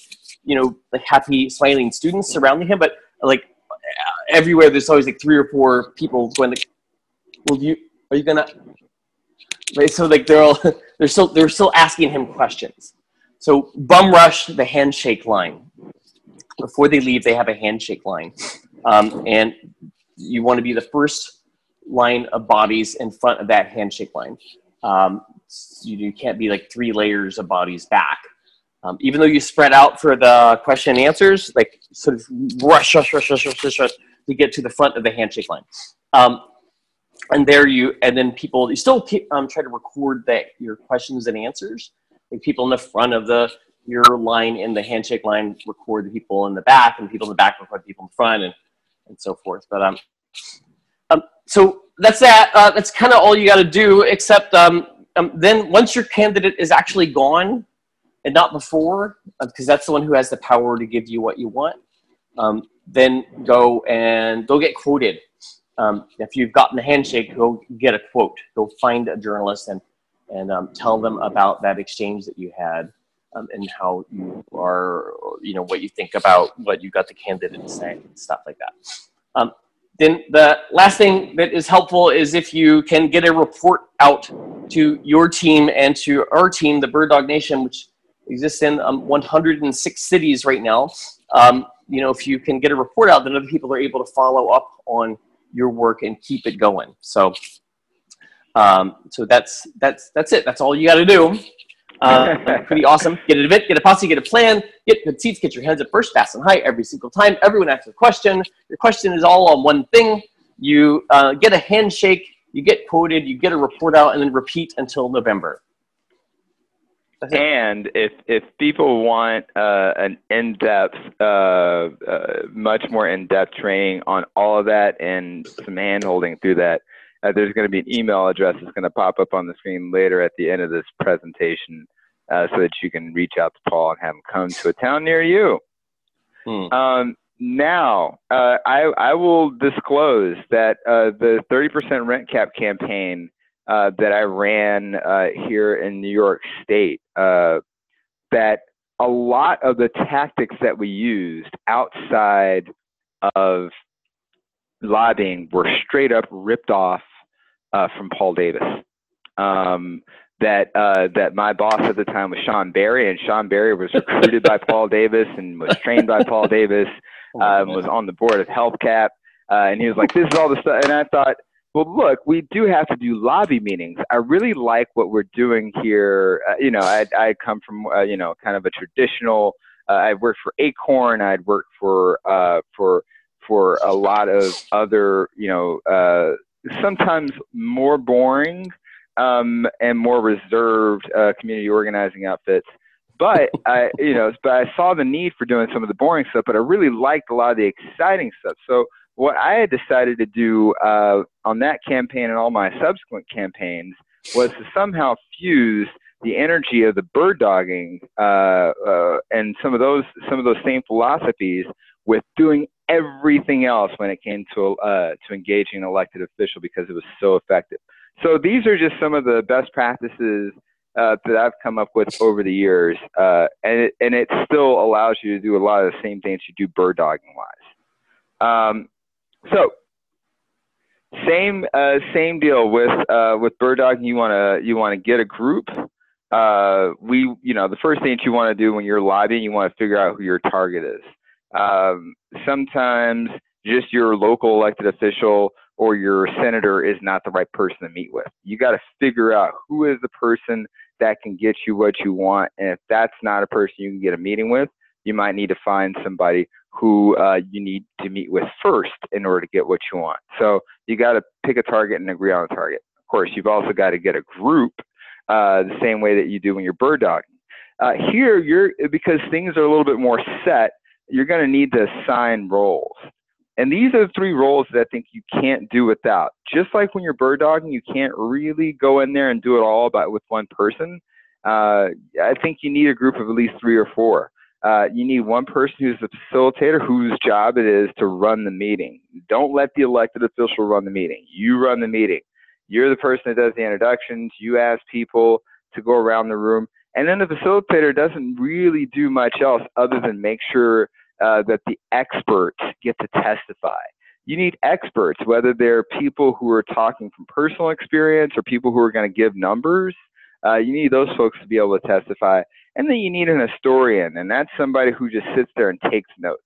like happy, smiling students surrounding him, but like everywhere there's always like 3 or 4 people going like, are you gonna? Right, so like they're still asking him questions. So bum rush, the handshake line. Before they leave, they have a handshake line, and you want to be the first line of bodies in front of that handshake line. You can't be like 3 layers of bodies back. Even though you spread out for the question and answers, like sort of rush to get to the front of the handshake line. And then people, you still try to record your questions and answers. Like people in the front of your line in the handshake line record the people in the back, and people in the back record people in front, and so forth. But so that's that. That's kind of all you got to do, except then once your candidate is actually gone, and not before, because that's the one who has the power to give you what you want, then go get quoted. If you've gotten the handshake, go get a quote. Go find a journalist and tell them about that exchange that you had, and how you are, what you think about what you got the candidate to say, and stuff like that. Then the last thing that is helpful is if you can get a report out to your team and to our team, the Bird Dog Nation, which exists in 106 cities right now. If you can get a report out, then other people are able to follow up on your work and keep it going. So that's it. That's all you got to do. Pretty awesome. Get an event, get a posse, get a plan, get good seats, get your hands up first, fast and high every single time. Everyone asks a question. Your question is all on one thing. You get a handshake, you get quoted, you get a report out, and then repeat until November. And if people want an in-depth, much more in-depth training on all of that and some hand-holding through that, there's going to be an email address that's going to pop up on the screen later at the end of this presentation, so that you can reach out to Paul and have him come to a town near you. Now, I will disclose that the 30% rent cap campaign that I ran here in New York State, that a lot of the tactics that we used outside of lobbying were straight up ripped off from Paul Davis. That my boss at the time was Sean Berry, and Sean Berry was recruited by Paul Davis and was trained by Paul Davis, was on the board of HealthCap, and he was like, this is all the stuff. And I thought, well, look, we do have to do lobby meetings. I really like what we're doing here. I come from, kind of a traditional, I worked for Acorn. I'd worked for a lot of other, sometimes more boring and more reserved community organizing outfits. But I saw the need for doing some of the boring stuff, but I really liked a lot of the exciting stuff. So what I had decided to do on that campaign and all my subsequent campaigns was to somehow fuse the energy of the bird dogging and some of those same philosophies with doing everything else when it came to engaging an elected official, because it was so effective. So these are just some of the best practices that I've come up with over the years, and it still allows you to do a lot of the same things you do bird dogging wise. So same deal with bird dogging. You want to get a group. The first thing that you want to do when you're lobbying, you want to figure out who your target is. Sometimes just your local elected official or your senator is not the right person to meet with. You got to figure out who is the person that can get you what you want. And if that's not a person you can get a meeting with, you might need to find somebody who you need to meet with first in order to get what you want. So you got to pick a target and agree on a target. Of course, you've also got to get a group the same way that you do when you're bird dogging. Here, because things are a little bit more set, you're going to need to assign roles. And these are the 3 roles that I think you can't do without. Just like when you're bird dogging, you can't really go in there and do it all with one person. I think you need a group of at least 3 or 4. You need one person who's the facilitator, whose job it is to run the meeting. Don't let the elected official run the meeting. You run the meeting. You're the person that does the introductions. You ask people to go around the room. And then the facilitator doesn't really do much else other than make sure that the experts get to testify. You need experts, whether they're people who are talking from personal experience or people who are going to give numbers. You need those folks to be able to testify. And then you need an historian, and that's somebody who just sits there and takes notes.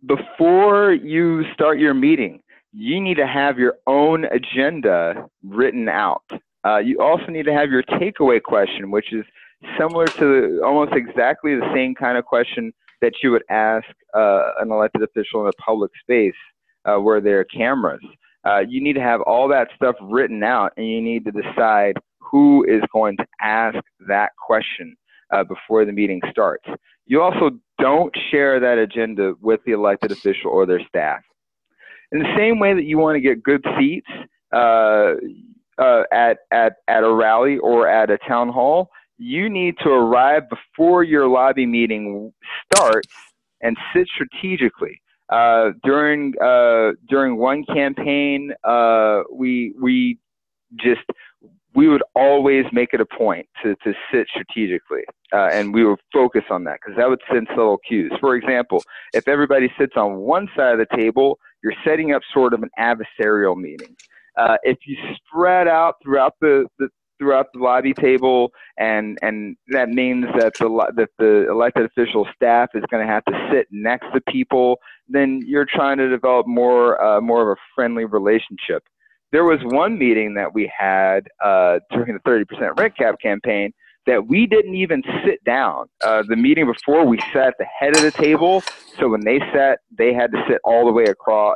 Before you start your meeting, you need to have your own agenda written out. You also need to have your takeaway question, which is similar to almost exactly the same kind of question that you would ask an elected official in a public space where there are cameras. You need to have all that stuff written out, and you need to decide who is going to ask that question before the meeting starts. You also don't share that agenda with the elected official or their staff. In the same way that you want to get good seats at a rally or at a town hall, you need to arrive before your lobby meeting starts and sit strategically. During one campaign, we would always make it a point to sit strategically, and we would focus on that because that would send subtle cues. For example, if everybody sits on one side of the table, you're setting up sort of an adversarial meeting. If you spread out throughout the lobby table, and that means that the elected official staff is going to have to sit next to people, then you're trying to develop more of a friendly relationship. There was one meeting that we had during the 30% rent cap campaign that we didn't even sit down. The meeting before, we sat at the head of the table, so when they sat, they had to sit all the way across.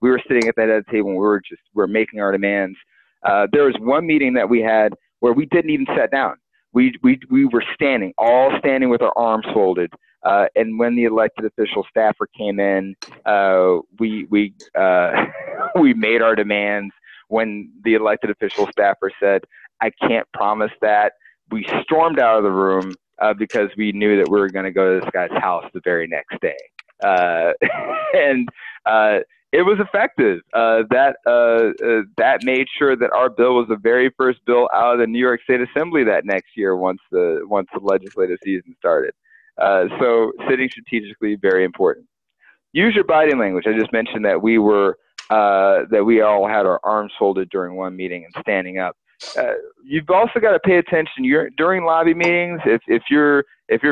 We were sitting at the head of the table, and we were making our demands. There was one meeting that we had where we didn't even sit down. We were all standing with our arms folded. And when the elected official staffer came in, we made our demands. When the elected official staffer said, "I can't promise that," we stormed out of the room because we knew that we were going to go to this guy's house the very next day. And it was effective. That made sure that our bill was the very first bill out of the New York State Assembly that next year once the legislative season started. So sitting strategically, very important. Use your body language. I just mentioned that we all had our arms folded during one meeting and standing up. You've also got to pay attention. During lobby meetings, if you're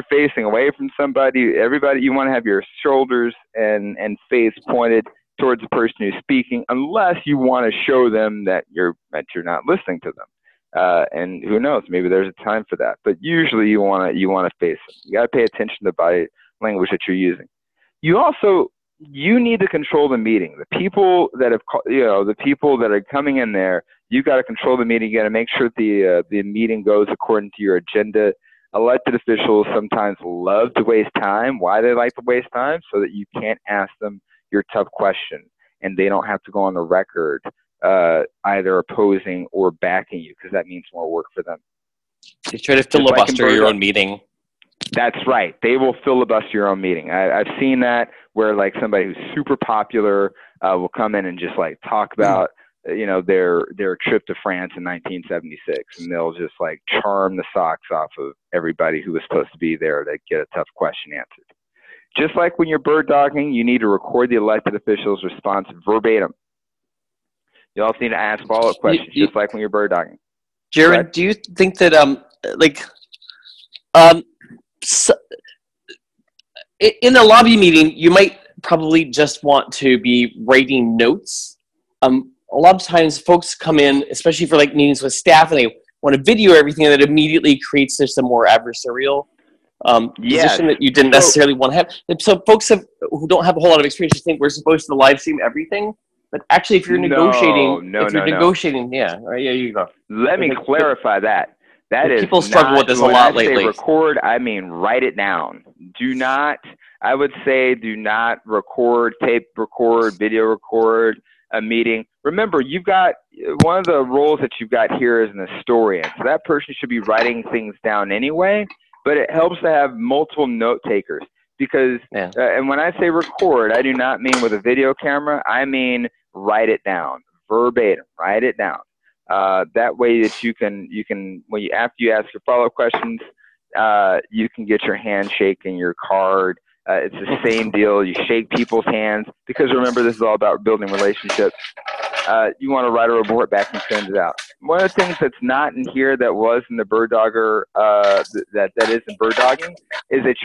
facing away from somebody, you want to have your shoulders and face pointed towards the person who's speaking, unless you want to show them that you're not listening to them. And who knows, maybe there's a time for that. But usually you want to face them. You got to pay attention to the body language that you're using. You need to control the meeting. The people that are coming in there, you got to control the meeting. You got to make sure the meeting goes according to your agenda. Elected officials sometimes love to waste time. Why they like to waste time? So that you can't ask them your tough question, and they don't have to go on the record either opposing or backing you, because that means more work for them. They try to filibuster your own meeting. That's right. They will filibuster your own meeting. I've seen that where like somebody who's super popular will come in and just like talk about their trip to France in 1976, and they'll just like charm the socks off of everybody who was supposed to be there to get a tough question answered. Just like when you're bird dogging, you need to record the elected official's response verbatim. You also need to ask follow-up questions, just like when you're bird dogging. Jared, do you think that in a lobby meeting, you might probably just want to be writing notes? A lot of times folks come in, especially for like meetings with staff, and they want to video everything, and that immediately creates just a more adversarial position that you didn't necessarily want to have. And so folks who don't have a whole lot of experience just think we're supposed to live stream everything. But actually, if you're No, negotiating, no, no, no. yeah, right, yeah, you go. Let me clarify that. That is people struggle with this a when lot I say lately. record, I mean write it down. Do not, I would say, do not record, tape record, video record a meeting. Remember, you've got one of the roles that you've got here is an historian. So that person should be writing things down anyway, but it helps to have multiple note takers because, and when I say record, I do not mean with a video camera. I mean write it down, verbatim, write it down. That way that you can after you ask your follow-up questions, you can get your handshake and your card. It's the same deal. You shake people's hands because remember, this is all about building relationships. You want to write a report back and send it out. One of the things that's not in here that was in the bird dogger, that is in bird dogging, is that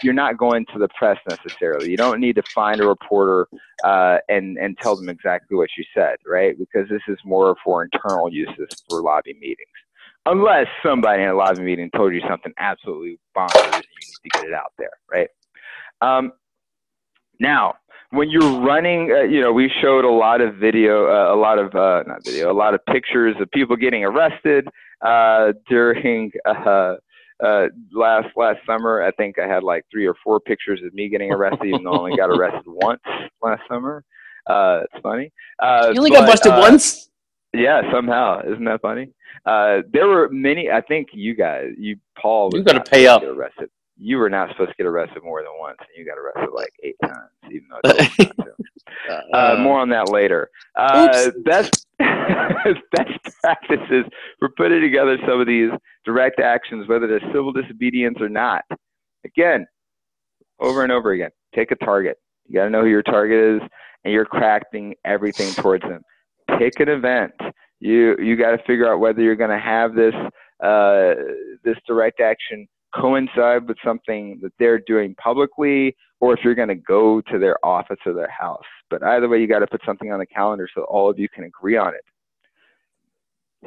you're not going to the press necessarily. You don't need to find a reporter and tell them exactly what you said, right? Because this is more for internal uses for lobby meetings. Unless somebody in a lobby meeting told you something absolutely bonkers and you need to get it out there, right? Now, when you're running, we showed a lot of video, a lot of pictures of people getting arrested during last summer. I think I had like 3 or 4 pictures of me getting arrested, even though I only got arrested once last summer. It's funny. You only got busted once? Yeah, somehow. Isn't that funny? There were many. I think Paul, you got to pay up. Get arrested. You were not supposed to get arrested more than once, and you got arrested like 8 times, even though I told you not to. More on that later. Best practices for putting together some of these direct actions, whether they're civil disobedience or not. Again, over and over again, take a target. You got to know who your target is, and you're crafting everything towards them. Pick an event. You got to figure out whether you're going to have this direct action coincide with something that they're doing publicly, or if you're going to go to their office or their house. But either way, you got to put something on the calendar so all of you can agree on it.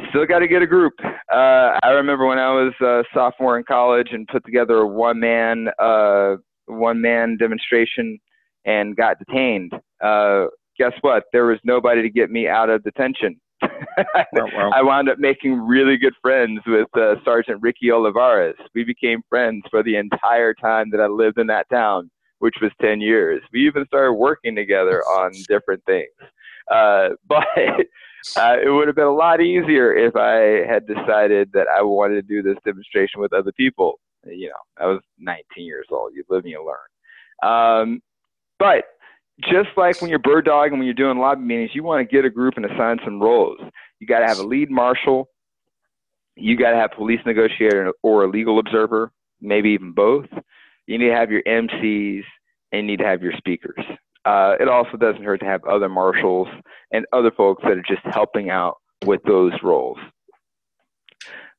Still got to get a group. I remember when I was a sophomore in college and put together a one-man demonstration and got detained. Guess what? There was nobody to get me out of detention. I wound up making really good friends with Sergeant Ricky Olivares. We became friends for the entire time that I lived in that town, which was 10 years. We even started working together on different things. But it would have been a lot easier if I had decided that I wanted to do this demonstration with other people. I was 19 years old. You live and you learn. But just like when you're bird dogging and when you're doing lobby meetings, you want to get a group and assign some roles. You got to have a lead marshal. You got to have police negotiator or a legal observer, maybe even both. You need to have your MCs and you need to have your speakers. It also doesn't hurt to have other marshals and other folks that are just helping out with those roles.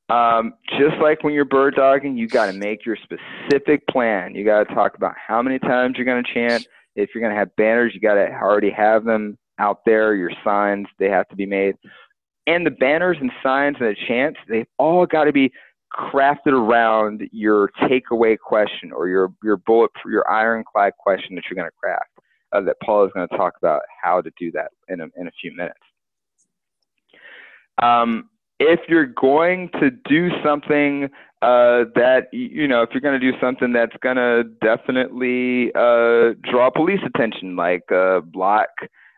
Just like when you're bird dogging, you got to make your specific plan. You got to talk about how many times you're going to chant. If you're going to have banners, you got to already have them out there. Your signs, they have to be made. And the banners and signs and the chants, they've all got to be crafted around your takeaway question or your ironclad question that you're going to craft. That Paul is going to talk about how to do that in a few minutes. If you're going to do something if you're going to do something that's going to definitely draw police attention, like block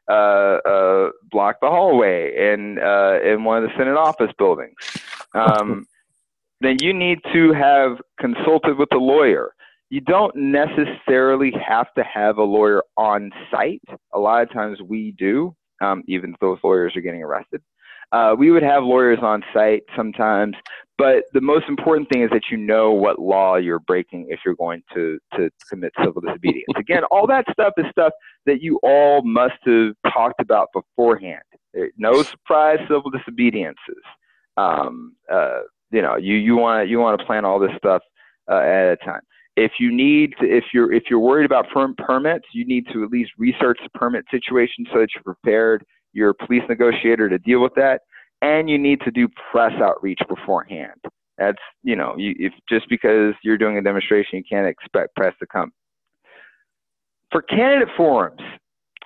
the hallway in one of the Senate office buildings, then you need to have consulted with a lawyer. You don't necessarily have to have a lawyer on site. A lot of times we do, even if those lawyers are getting arrested. We would have lawyers on site sometimes, but the most important thing is that you know what law you're breaking if you're going to commit civil disobedience. Again, all that stuff is stuff that you all must have talked about beforehand. No surprise civil disobediences. You want to plan all this stuff at a time. If you're worried about permits, you need to at least research the permit situation so that you're prepared your police negotiator to deal with that, and you need to do press outreach beforehand. That's, if just because you're doing a demonstration, you can't expect press to come. For candidate forums,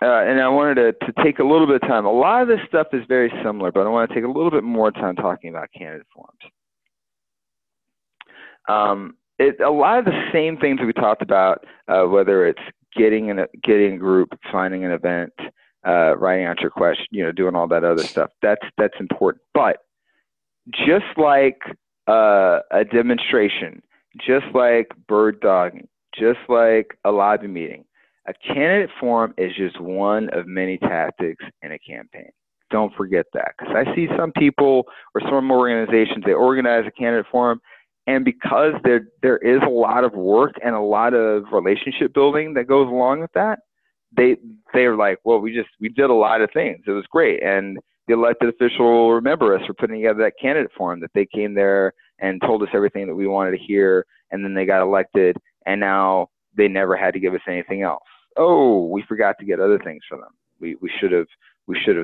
and I wanted to take a little bit of time. A lot of this stuff is very similar, but I want to take a little bit more time talking about candidate forms. A lot of the same things that we talked about, whether it's getting a group, finding an event, writing out your question, doing all that other stuff. That's important. But just like a demonstration, just like bird dogging, just like a lobby meeting, a candidate forum is just one of many tactics in a campaign. Don't forget that, because I see some people or some organizations, they organize a candidate forum, and because there is a lot of work and a lot of relationship building that goes along with that, they're like, well, we did a lot of things. It was great, and the elected official will remember us for putting together that candidate forum, that they came there and told us everything that we wanted to hear, and then they got elected, and now they never had to give us anything else. Oh, we forgot to get other things from them. We should have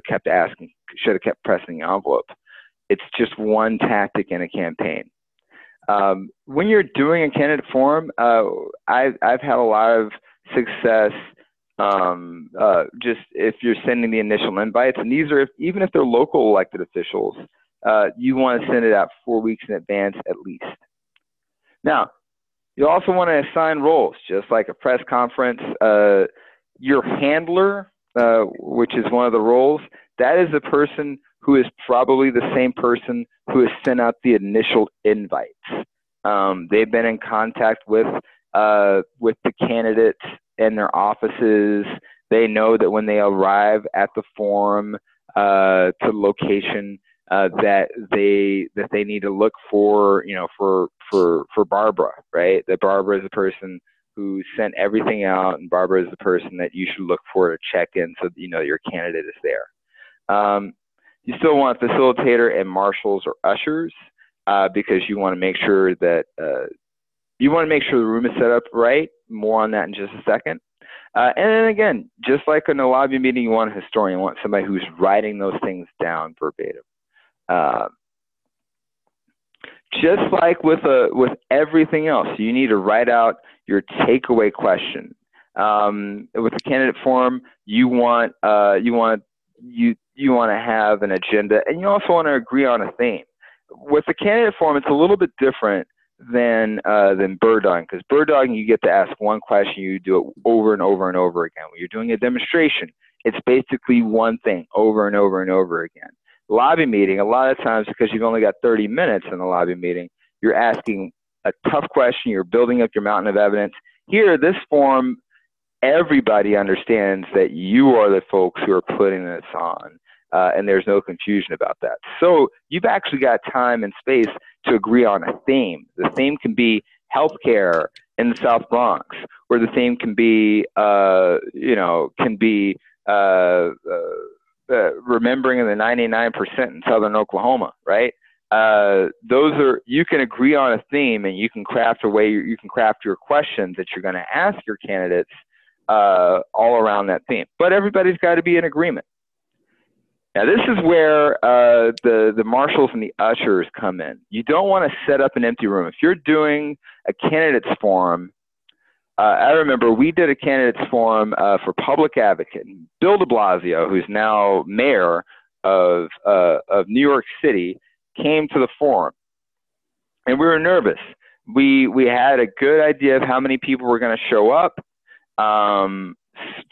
kept asking, should have kept pressing the envelope. It's just one tactic in a campaign. When you're doing a candidate forum, I've had a lot of success. Just if you're sending the initial invites, and these are even if they're local elected officials, you want to send it out 4 weeks in advance at least. Now, you also want to assign roles, just like a press conference. Your handler, which is one of the roles, that is the person who is probably the same person who has sent out the initial invites. They've been in contact with the candidates in their offices. They know that when they arrive at the forum, to the location, that they need to look for Barbara, right? That Barbara is the person who sent everything out, and Barbara is the person that you should look for to check in, so that your candidate is there. You still want a facilitator and marshals or ushers, because you want to make sure that the room is set up right. More on that in just a second. And then again, just like in a lobby meeting, you want a historian. You want somebody who's writing those things down verbatim. Just like with everything else, you need to write out your takeaway question. With a candidate forum, you want to have an agenda, and you also want to agree on a theme. With the candidate forum, it's a little bit different than bird dogging, because bird dogging, you get to ask one question, you do it over and over and over again. When you're doing a demonstration, it's basically one thing over and over and over again. Lobby meeting, a lot of times, because you've only got 30 minutes in the lobby meeting, you're asking a tough question, you're building up your mountain of evidence. Here, this forum, everybody understands that you are the folks who are putting this on, and there's no confusion about that. So you've actually got time and space to agree on a theme. The theme can be healthcare in the South Bronx, or the theme can be, remembering the 99% in Southern Oklahoma, right? You can agree on a theme, and you can craft your questions that you're going to ask your candidates all around that theme. But everybody's got to be in agreement. Now, this is where the marshals and the ushers come in. You don't want to set up an empty room. If you're doing a candidates forum, I remember we did a candidates forum for public advocate. Bill de Blasio, who's now mayor of New York City, came to the forum, and we were nervous. We had a good idea of how many people were going to show up.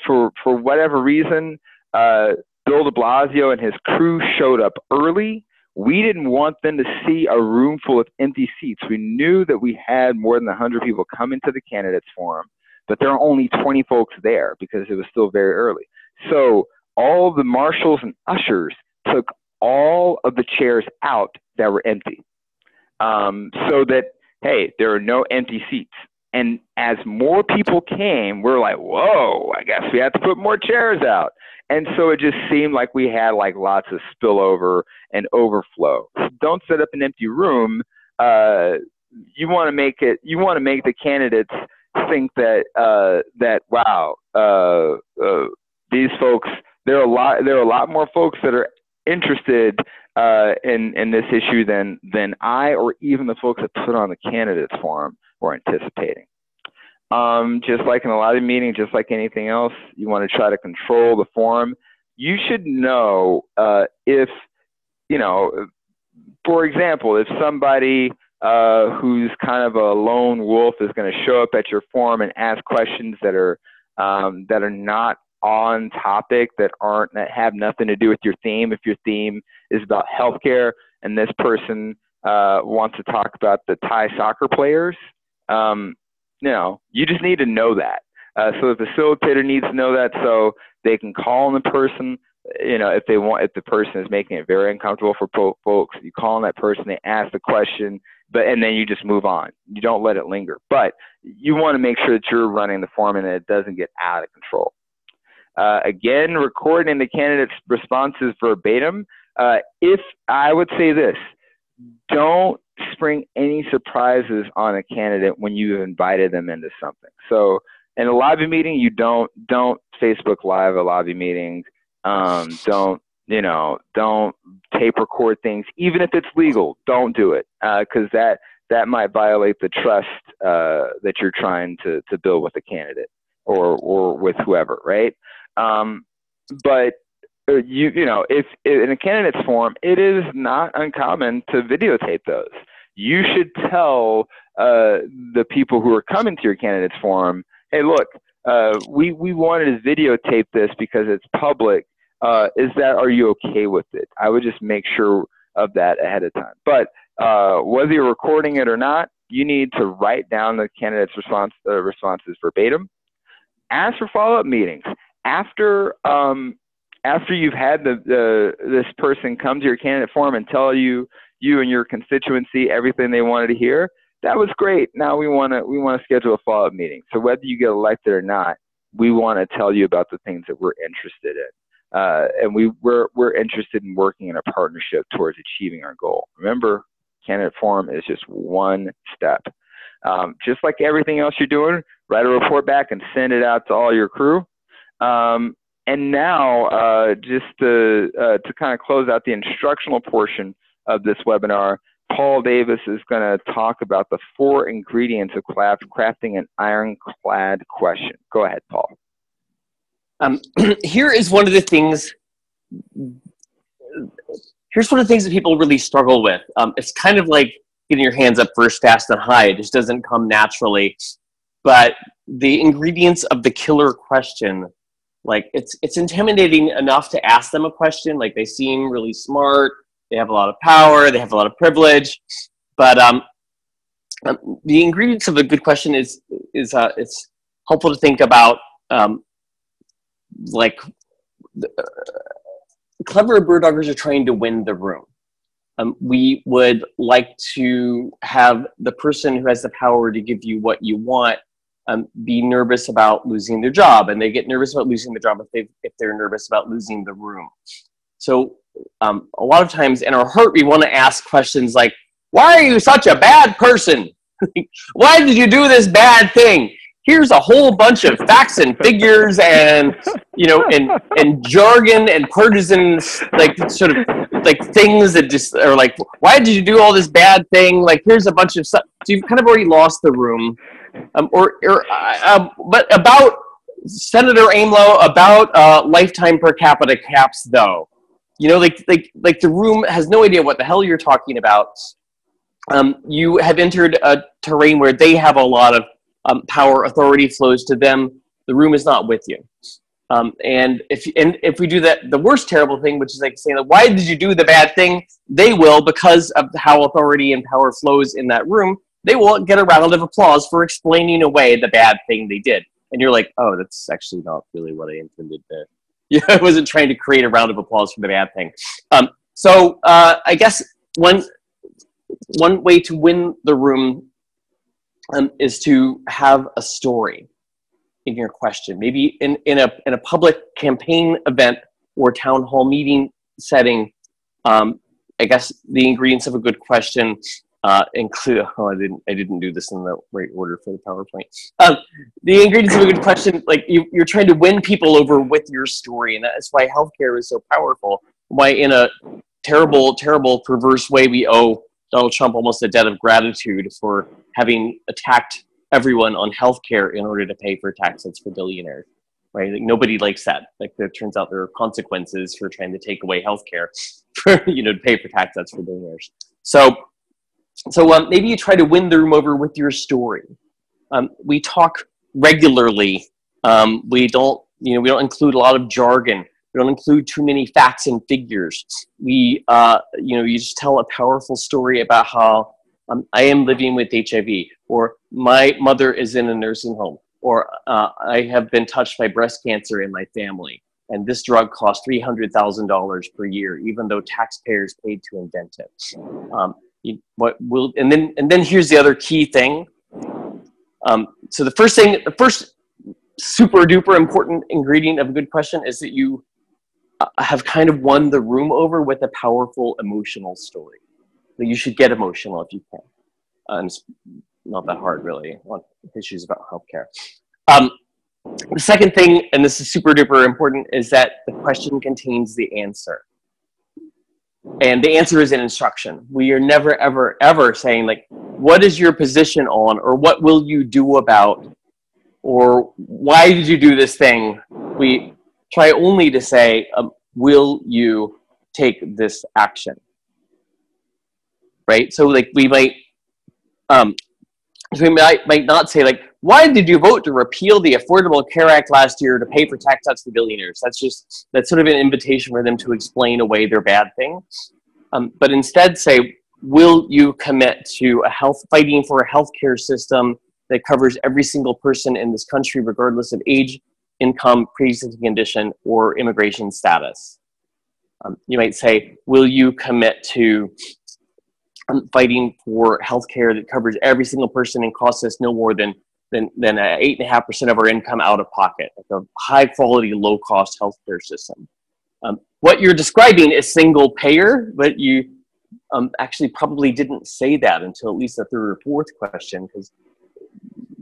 For whatever reason, Bill de Blasio and his crew showed up early. We didn't want them to see a room full of empty seats. We knew that we had more than 100 people coming to the candidates forum, but there were only 20 folks there because it was still very early. So all the marshals and ushers took all of the chairs out that were empty, so that, hey, there are no empty seats. And as more people came, we're like, whoa, I guess we have to put more chairs out. And so it just seemed like we had lots of spillover and overflow. So don't set up an empty room. You want to make the candidates think that wow, these folks, there are a lot more folks that are interested in this issue than I or even the folks that put on the candidates forum were anticipating. just like in a lobby meeting, just like anything else, you want to try to control the forum. You should know if, for example, if somebody who's kind of a lone wolf is going to show up at your forum and ask questions that are not on topic, that have nothing to do with your theme. If your theme is about healthcare and this person wants to talk about the Thai soccer players, you just need to know that. So the facilitator needs to know that so they can call on the person. If the person is making it very uncomfortable for folks, you call on that person, they ask the question, and then you just move on. You don't let it linger. But you want to make sure that you're running the forum and that it doesn't get out of control. Again, recording the candidate's responses verbatim. If I would say this, don't spring any surprises on a candidate when you've invited them into something. So in a lobby meeting, you don't Facebook Live a lobby meeting. Don't tape record things, even if it's legal. Don't do it, because that might violate the trust that you're trying to build with a candidate or with whoever, right? But if in a candidate's forum, it is not uncommon to videotape those. You should tell the people who are coming to your candidate's forum, hey, look, we wanted to videotape this because it's public. Are you okay with it? I would just make sure of that ahead of time. But whether you're recording it or not, you need to write down the candidate's responses verbatim. Ask for follow-up meetings. After you've had this person come to your candidate forum and tell you and your constituency everything they wanted to hear, that was great. Now we want to schedule a follow-up meeting. So whether you get elected or not, we want to tell you about the things that we're interested in. And we're interested in working in a partnership towards achieving our goal. Remember, candidate forum is just one step. Just like everything else you're doing, write a report back and send it out to all your crew. And now, just to kind of close out the instructional portion of this webinar, Paul Davis is going to talk about the 4 ingredients of crafting an ironclad question. Go ahead, Paul. Here's one of the things that people really struggle with. It's kind of like getting your hands up first, fast, and high. It just doesn't come naturally. But the ingredients of the killer question, like it's intimidating enough to ask them a question. Like they seem really smart, they have a lot of power, they have a lot of privilege. But the ingredients of a good question is it's helpful to think about. Clever bird doggers are trying to win the room. We would like to have the person who has the power to give you what you want be nervous about losing their job, and they get nervous about losing the job if they're nervous about losing the room. So a lot of times in our heart, we want to ask questions like, why are you such a bad person? Why did you do this bad thing? Here's a whole bunch of facts and figures and and jargon and partisan sort of things that just are like, why did you do all this bad thing? Like, here's a bunch of stuff. So you've kind of already lost the room. But about Senator Amlo, about lifetime per capita caps, though, like the room has no idea what the hell you're talking about. You have entered a terrain where they have a lot of power, authority flows to them. The room is not with you. And if we do that, the worst terrible thing, which is like saying, why did you do the bad thing? They will, because of how authority and power flows in that room, they will get a round of applause for explaining away the bad thing they did. And you're like, oh, that's actually not really what I intended to. I wasn't trying to create a round of applause for the bad thing. So I guess one way to win the room is to have a story in your question. Maybe in a public campaign event or town hall meeting setting, I guess the ingredients of a good question include. Oh, I didn't do this in the right order for the PowerPoint. The ingredients of a good question, like you're trying to win people over with your story, and that's why healthcare is so powerful. Why, in a terrible, perverse way, we owe Donald Trump almost a debt of gratitude for having attacked everyone on healthcare in order to pay for tax cuts for billionaires, right? Like, nobody likes that. Like, it turns out there are consequences for trying to take away healthcare for, to pay for tax cuts for billionaires. So maybe you try to win the room over with your story. We talk regularly. We don't include a lot of jargon. We don't include too many facts and figures. You just tell a powerful story about how I am living with HIV, or my mother is in a nursing home, or I have been touched by breast cancer in my family, and this drug costs $300,000 per year, even though taxpayers paid to invent it. And then here's the other key thing. So the first super duper important ingredient of a good question is that you have kind of won the room over with a powerful emotional story. That you should get emotional if you can. It's not that hard, really, on issues about healthcare. The second thing, and this is super duper important, is that the question contains the answer. And the answer is an instruction. We are never, ever, ever saying, like, what is your position on, or what will you do about, or why did you do this thing? We try only to say, will you take this action? Right? So, like, we might not say, like, why did you vote to repeal the Affordable Care Act last year to pay for tax cuts for billionaires? That's sort of an invitation for them to explain away their bad thing. But instead say, will you commit to fighting for a healthcare system that covers every single person in this country, regardless of age, income, pre-existing condition, or immigration status? You might say, will you commit to fighting for healthcare that covers every single person and costs us no more than 8.5% of our income out of pocket, like a high quality, low cost healthcare system? What you're describing is single payer, but you actually probably didn't say that until at least the third or fourth question, because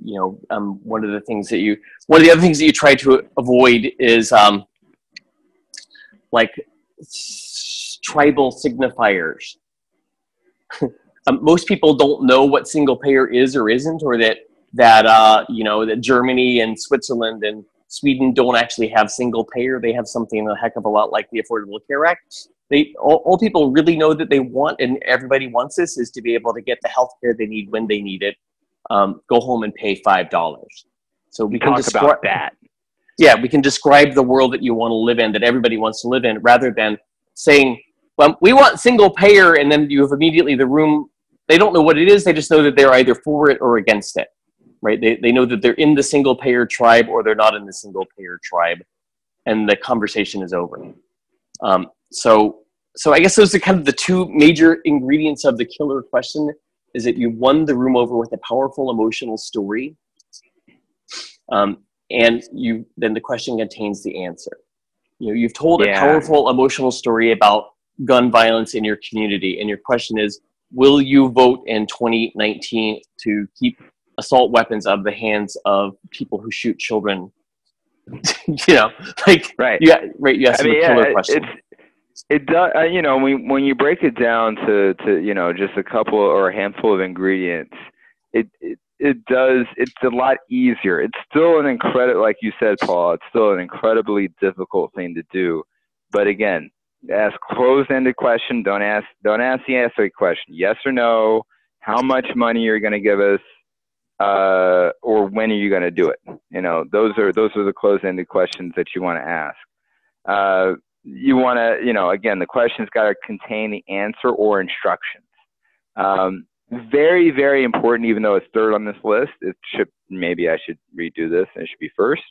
one of the other things that you try to avoid is like tribal signifiers. Most people don't know what single payer is or isn't, or that Germany and Switzerland and Sweden don't actually have single payer. They have something a heck of a lot like the Affordable Care Act. All people really know that they want, and everybody wants this, is to be able to get the health care they need when they need it. Go home and pay $5. So we can talk about that. Yeah, we can describe the world that you want to live in, that everybody wants to live in, rather than saying, well, we want single payer, and then you have immediately the room. They don't know what it is. They just know that they're either for it or against it, right? They know that they're in the single payer tribe or they're not in the single payer tribe, and the conversation is over. So I guess those are kind of the two major ingredients of the killer question, is that you won the room over with a powerful emotional story, and then the question contains the answer. You've told a powerful emotional story about gun violence in your community, and your question is, will you vote in 2019 to keep assault weapons out of the hands of people who shoot children? Right. You asked a killer question. It does, when you break it down to just a couple or a handful of ingredients, it's a lot easier. It's still like you said, Paul, it's still an incredibly difficult thing to do. But again, ask closed-ended question. Don't ask the answer question. Yes or no. How much money you're going to give us, or when are you going to do it? Those are the closed-ended questions that you want to ask. You want to, again, the question's got to contain the answer or instructions. Very, very important, even though it's third on this list. Maybe I should redo this, and it should be first.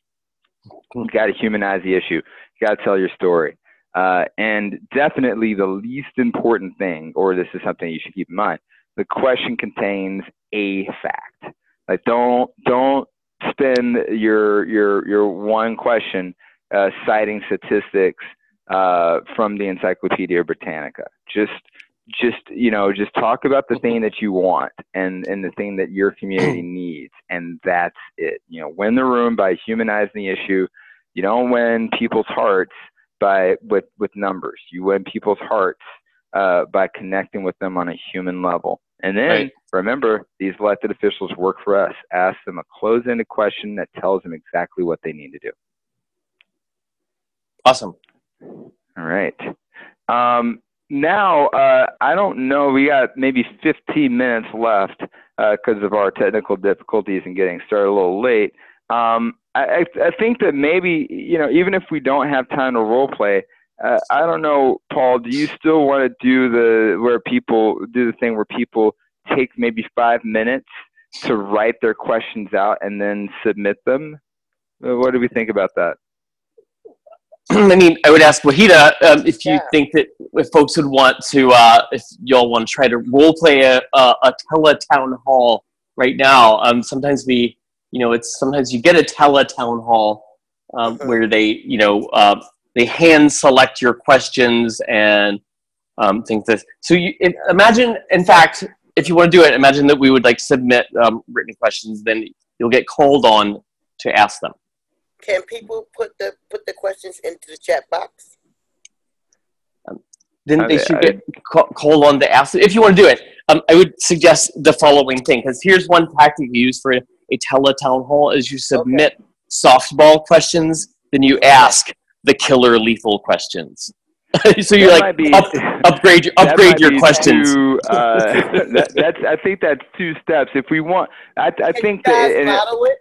You've got to humanize the issue. You got to tell your story. And definitely the least important thing, or this is something you should keep in mind, the question contains a fact. Like, don't spend your one question citing statistics from the Encyclopedia Britannica. Just talk about the thing that you want and the thing that your community needs, and that's it. Win the room by humanizing the issue. You don't win people's hearts with numbers. You win people's hearts by connecting with them on a human level. And then Right. remember, these elected officials work for us. Ask them a closed-ended question that tells them exactly what they need to do. Awesome. All right. Now, I don't know, we got maybe 15 minutes left because of our technical difficulties and getting started a little late. I think that maybe, even if we don't have time to role play, I don't know, Paul, do you still want to do the thing where people take maybe 5 minutes to write their questions out and then submit them? What do we think about that? I mean, I would ask Wahida if you Yeah. think that if folks would want to, if y'all want to try to role play a tele-town hall right now. Sometimes sometimes you get a tele-town hall where they, they hand select your questions and things. So imagine, in fact, if you want to do it, imagine that we would submit written questions, then you'll get called on to ask them. Can people put the questions into the chat box? Then they should get called on to ask. If you want to do it, I would suggest the following thing, because here's one tactic you use for a tele-town hall: is you submit softball questions, then you ask the killer lethal questions. So you upgrade your questions. I think that's 2 steps. If we want, I think that model it.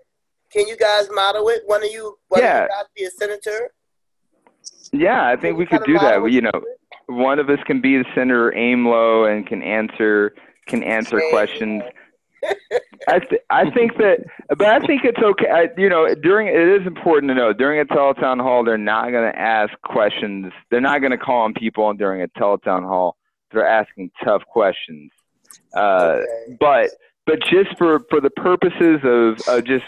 Can you guys model it? One of you guys be a senator? Yeah, I think we could do that. One of us can be the senator, aim low, and can answer questions. I think it's okay. It is important to know during a teletown hall, they're not going to ask questions. They're not going to call on people during a teletown hall. They're asking tough questions. But just for the purposes of just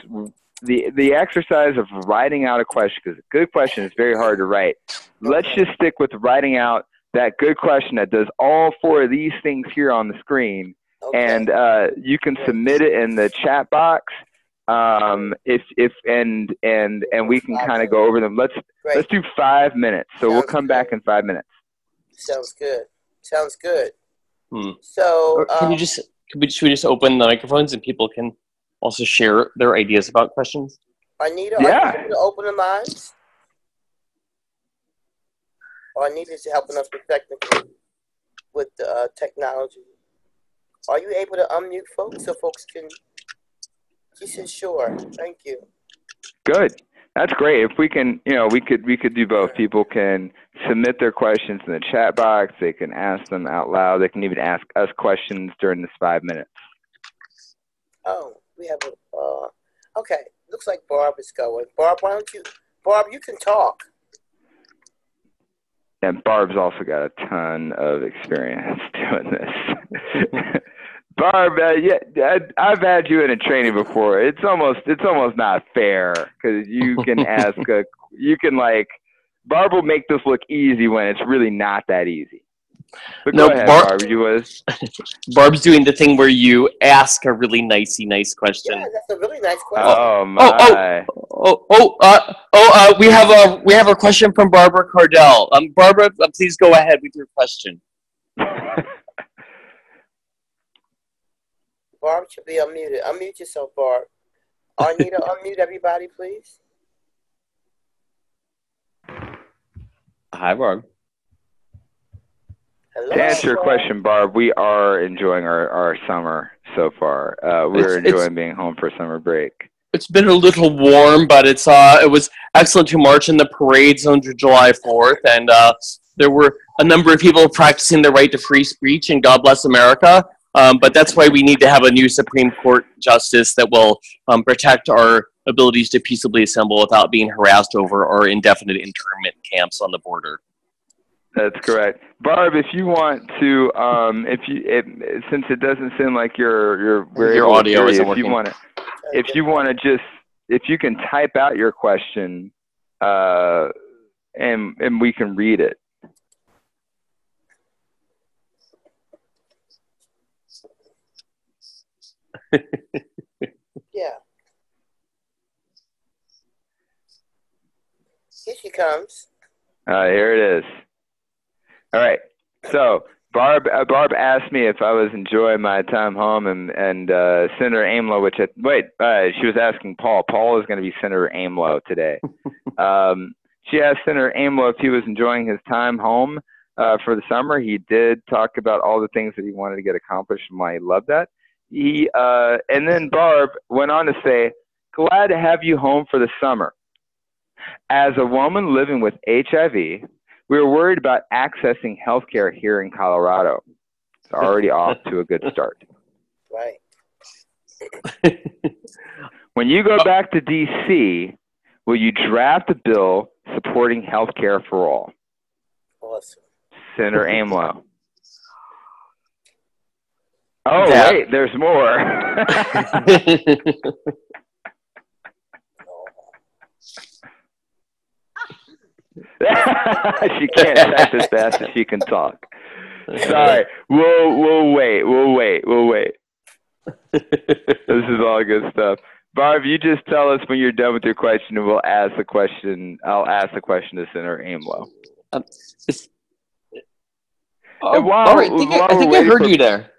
the exercise of writing out a question, because a good question is very hard to write. Let's just stick with writing out that good question that does all 4 of these things here on the screen. And you can submit it in the chat box. And we can kind of go over them. Let's do 5 minutes. So we'll come back in 5 minutes. Sounds good. So should we just open the microphones and people can also share their ideas about questions? Anita, are you able to open the lines? Or Anita's helping us with technology. Are you able to unmute folks so folks can? She said, "Sure, thank you." Good. That's great. If we can, we could do both. People can submit their questions in the chat box. They can ask them out loud. They can even ask us questions during this 5 minutes. Oh, we have okay. Looks like Barb is going. Barb, Barb, you can talk. And Barb's also got a ton of experience doing this. Barb, I've had you in a training before. It's almost not fair because you can ask Barb will make this look easy when it's really not that easy. But go ahead, Barb. Barb's doing the thing where you ask a really nice question. Yeah, that's a really nice question. Oh my! We have a question from Barbara Cardell. Barbara, please go ahead with your question. Barb should be unmuted. Unmute yourself, Barb. Arnita, unmute everybody, please. Hi, Barb. Hello, to answer your question, Barb, we are enjoying our summer so far. We're enjoying being home for summer break. It's been a little warm, but it was excellent to march in the parades on July 4th, and there were a number of people practicing the right to free speech, and God bless America. But that's why we need to have a new Supreme Court justice that will protect our abilities to peaceably assemble without being harassed over our indefinite internment camps on the border. That's correct, Barb. If you want to, since it doesn't seem like your audio isn't working, if you can type out your question, and we can read it. Yeah. Here she comes. Here it is. All right. So Barb asked me if I was enjoying my time home, and Senator Amlo, she was asking Paul. Paul is going to be Senator Amlo today. She asked Senator Amlo if he was enjoying his time home for the summer. He did talk about all the things that he wanted to get accomplished and why he loved that. And then Barb went on to say, "Glad to have you home for the summer. As a woman living with HIV, we were worried about accessing health care here in Colorado." It's already off to a good start. Right. When you go back to D.C., will you draft a bill supporting health care for all? Awesome. Senator Amlo. Oh, yeah. Wait, there's more. She can't type as fast as she can talk. Sorry. We'll wait. This is all good stuff. Barb, you just tell us when you're done with your question, and we'll ask the question. I'll ask the question to Senator Amlo. I think I heard you there.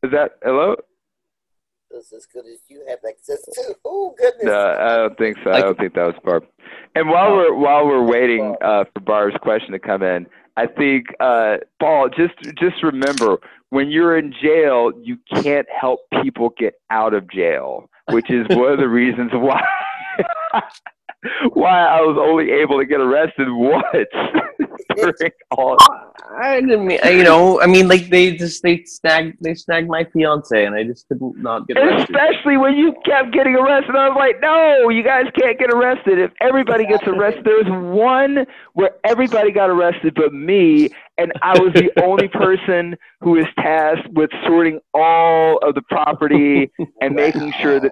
Is that hello? That's as good as you have access to. Oh goodness! No, I don't think so. I don't think that was Barb. And while we're waiting for Barb's question to come in, I think Paul, just remember, when you're in jail, you can't help people get out of jail, which is one of the reasons why I was only able to get arrested once during all. I didn't mean, like they snagged my fiance, and I just could not get arrested. Especially when you kept getting arrested, I was like, no, you guys can't get arrested. If everybody gets arrested, there was one where everybody got arrested but me, and I was the only person who was tasked with sorting all of the property and making sure that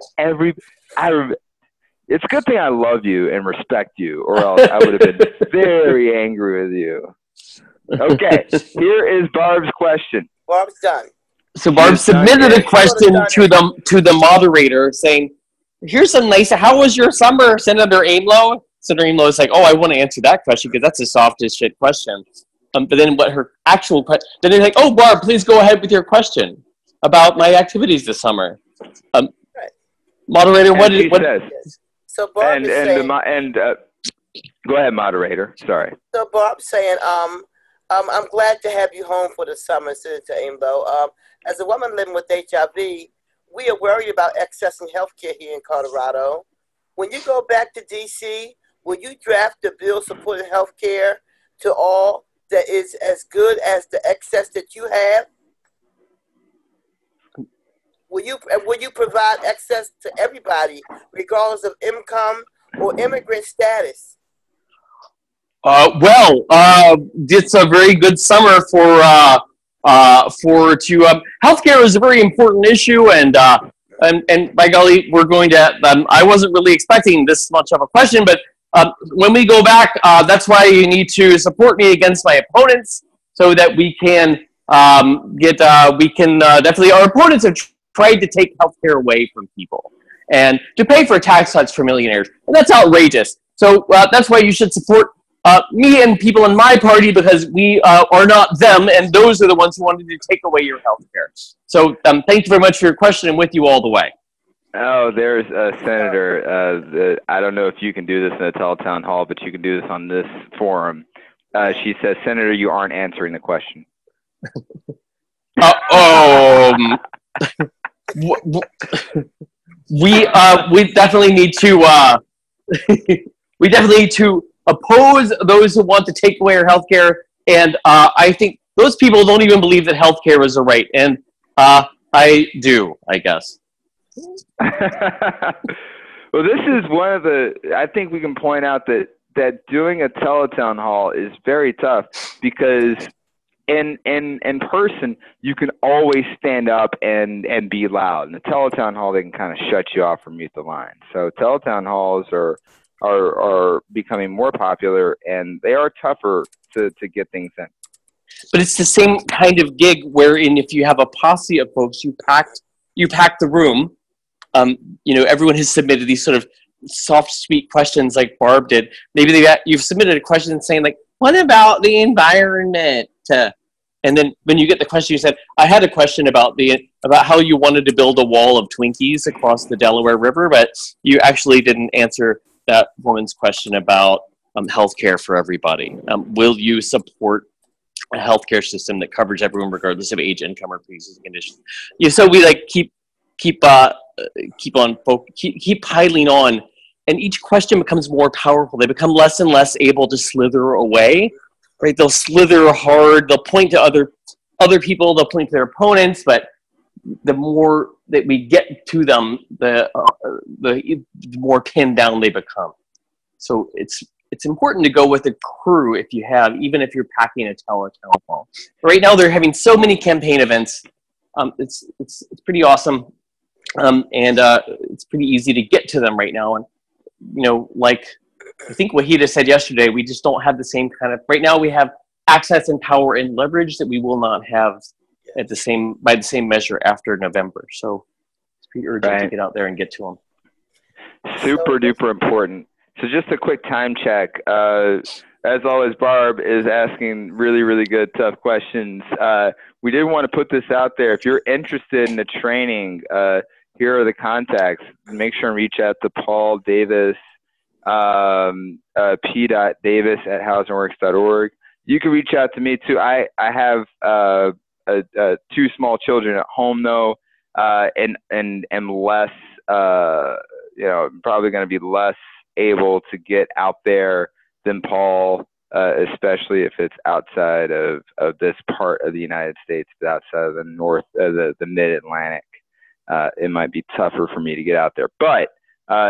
it's a good thing I love you and respect you, or else I would have been very angry with you. Okay, here is Barb's question. Barb's done. So Barb submitted a question to the moderator saying, "Here's some nice. How was your summer, Senator Amlo?" Senator Amlo is like, "Oh, I want to answer that question because that's a soft as shit question." But then what her actual question? Then they're like, "Oh, Barb, please go ahead with your question about my activities this summer." Right. Moderator, what says? So Barb is saying, go ahead, moderator. Sorry. So Barb's saying, I'm glad to have you home for the summer, Senator Amlo. As a woman living with HIV, we are worried about accessing health care here in Colorado. When you go back to D.C., will you draft a bill supporting health care to all that is as good as the excess that you have? Will you provide access to everybody, regardless of income or immigrant status? It's a very good summer for healthcare is a very important issue, and by golly, we're going to. I wasn't really expecting this much of a question, but when we go back, that's why you need to support me against my opponents, so that we can definitely. Our opponents have tried to take healthcare away from people and to pay for tax cuts for millionaires, and that's outrageous. So that's why you should support me and people in my party, because we are not them, and those are the ones who wanted to take away your health care. So thank you very much for your question, and with you all the way. Oh, there's a senator. I don't know if you can do this in a teletown hall, but you can do this on this forum. She says, "Senator, you aren't answering the question." We definitely need to oppose those who want to take away our health care, and I think those people don't even believe that health care is a right, and I do, I guess. Well, this is one of the, I think we can point out that doing a teletown hall is very tough, because in person, you can always stand up and be loud. In the teletown hall, they can kind of shut you off or mute the line. So teletown halls are becoming more popular, and they are tougher to get things in. But it's the same kind of gig wherein if you have a posse of folks, you pack the room. Everyone has submitted these sort of soft, sweet questions like Barb did. Maybe you've submitted a question saying like, "What about the environment?" And then when you get the question, you said, I had a question about how you wanted to build a wall of Twinkies across the Delaware River, but you actually didn't answer that woman's question about healthcare for everybody. Will you support a healthcare system that covers everyone regardless of age, income, or pre-existing conditions? Yeah, so we like keep piling on, and each question becomes more powerful. They become less and less able to slither away. Right? They'll slither hard. They'll point to other people. They'll point to their opponents. But the more that we get to them, the more pinned down they become. So it's important to go with a crew if you have, even if you're packing a town hall. Right now they're having so many campaign events. It's pretty awesome, and it's pretty easy to get to them right now. And like I think Wahida said yesterday, we just don't have the same kind of. Right now we have access and power and leverage that we will not have by the same measure after November. So it's pretty urgent to get out there and get to them. Super duper important. So just a quick time check. As always, Barb is asking really, really good, tough questions. We did want to put this out there. If you're interested in the training, here are the contacts. Make sure and reach out to Paul Davis, p.davis@housingworks.org. You can reach out to me too. I have 2 small children at home though, and am less, probably going to be less able to get out there than Paul, especially if it's outside of this part of the United States, but outside of the north, the mid-Atlantic. It might be tougher for me to get out there. But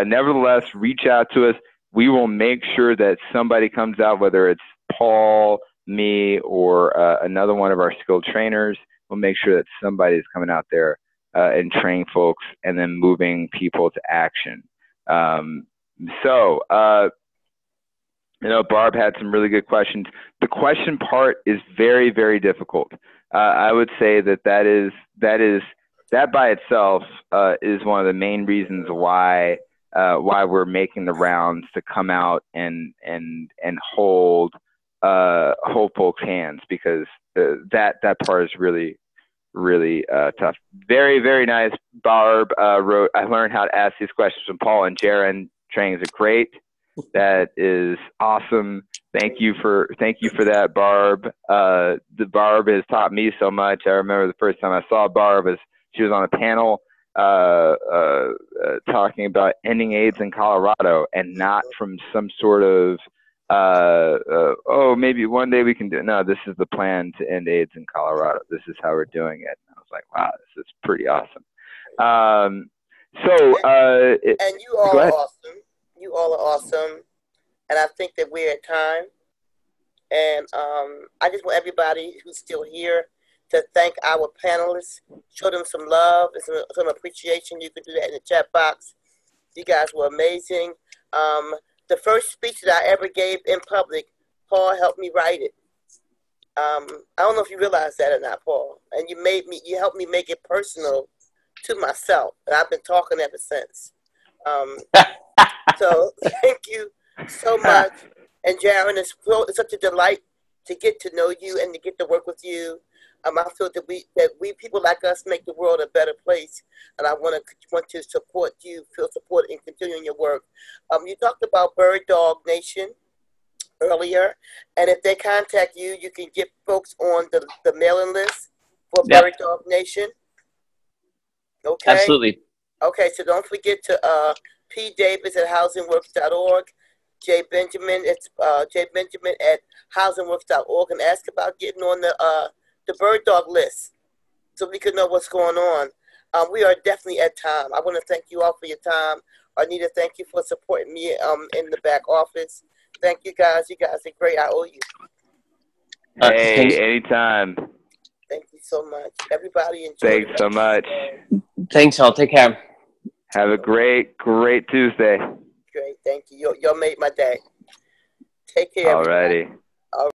nevertheless, reach out to us. We will make sure that somebody comes out, whether it's Paul, me, or another one of our skilled trainers. We'll make sure that somebody is coming out there and training folks and then moving people to action. Barb had some really good questions. The question part is very, very difficult. I would say that by itself is one of the main reasons why we're making the rounds to come out and hold folks' hands, because that part is really, really tough. Very, very nice. Barb wrote, I learned how to ask these questions from Paul and Jaron. Trainings are great. That is awesome. Thank you for that, Barb. The Barb has taught me so much. I remember the first time I saw Barb she was on a panel talking about ending AIDS in Colorado, and not from some sort of maybe one day we can do it. No, this is the plan to end AIDS in Colorado. This is how we're doing it. And I was like, wow, this is pretty awesome. And you all are awesome. You all are awesome. And I think that we're at time. And I just want everybody who's still here to thank our panelists, show them some love and some appreciation. You can do that in the chat box. You guys were amazing. The first speech that I ever gave in public, Paul helped me write it. I don't know if you realize that or not, Paul. And you helped me make it personal to myself. And I've been talking ever since. So thank you so much. And Jaron, it's such a delight to get to know you and to get to work with you. I feel that we people like us make the world a better place, and I want to support you, feel support in continuing your work. You talked about Bird Dog Nation earlier, and if they contact you, you can get folks on the mailing list for Bird Dog Nation. Okay. Absolutely. Okay, so don't forget to pdavis@housingworks.org. Jay Benjamin, it's Jay Benjamin at housingworks.org, and ask about getting on the Bird Dog list so we can know what's going on. We are definitely at time. I want to thank you all for your time. Anita, thank you for supporting me in the back office. Thank you guys. You guys are great. I owe you. Hey, anytime. Thank you so much. Everybody enjoy. Thanks so much. Thanks, all. Take care. Have a great Tuesday. Great. Thank you. Y'all made my day. Take care. Alrighty.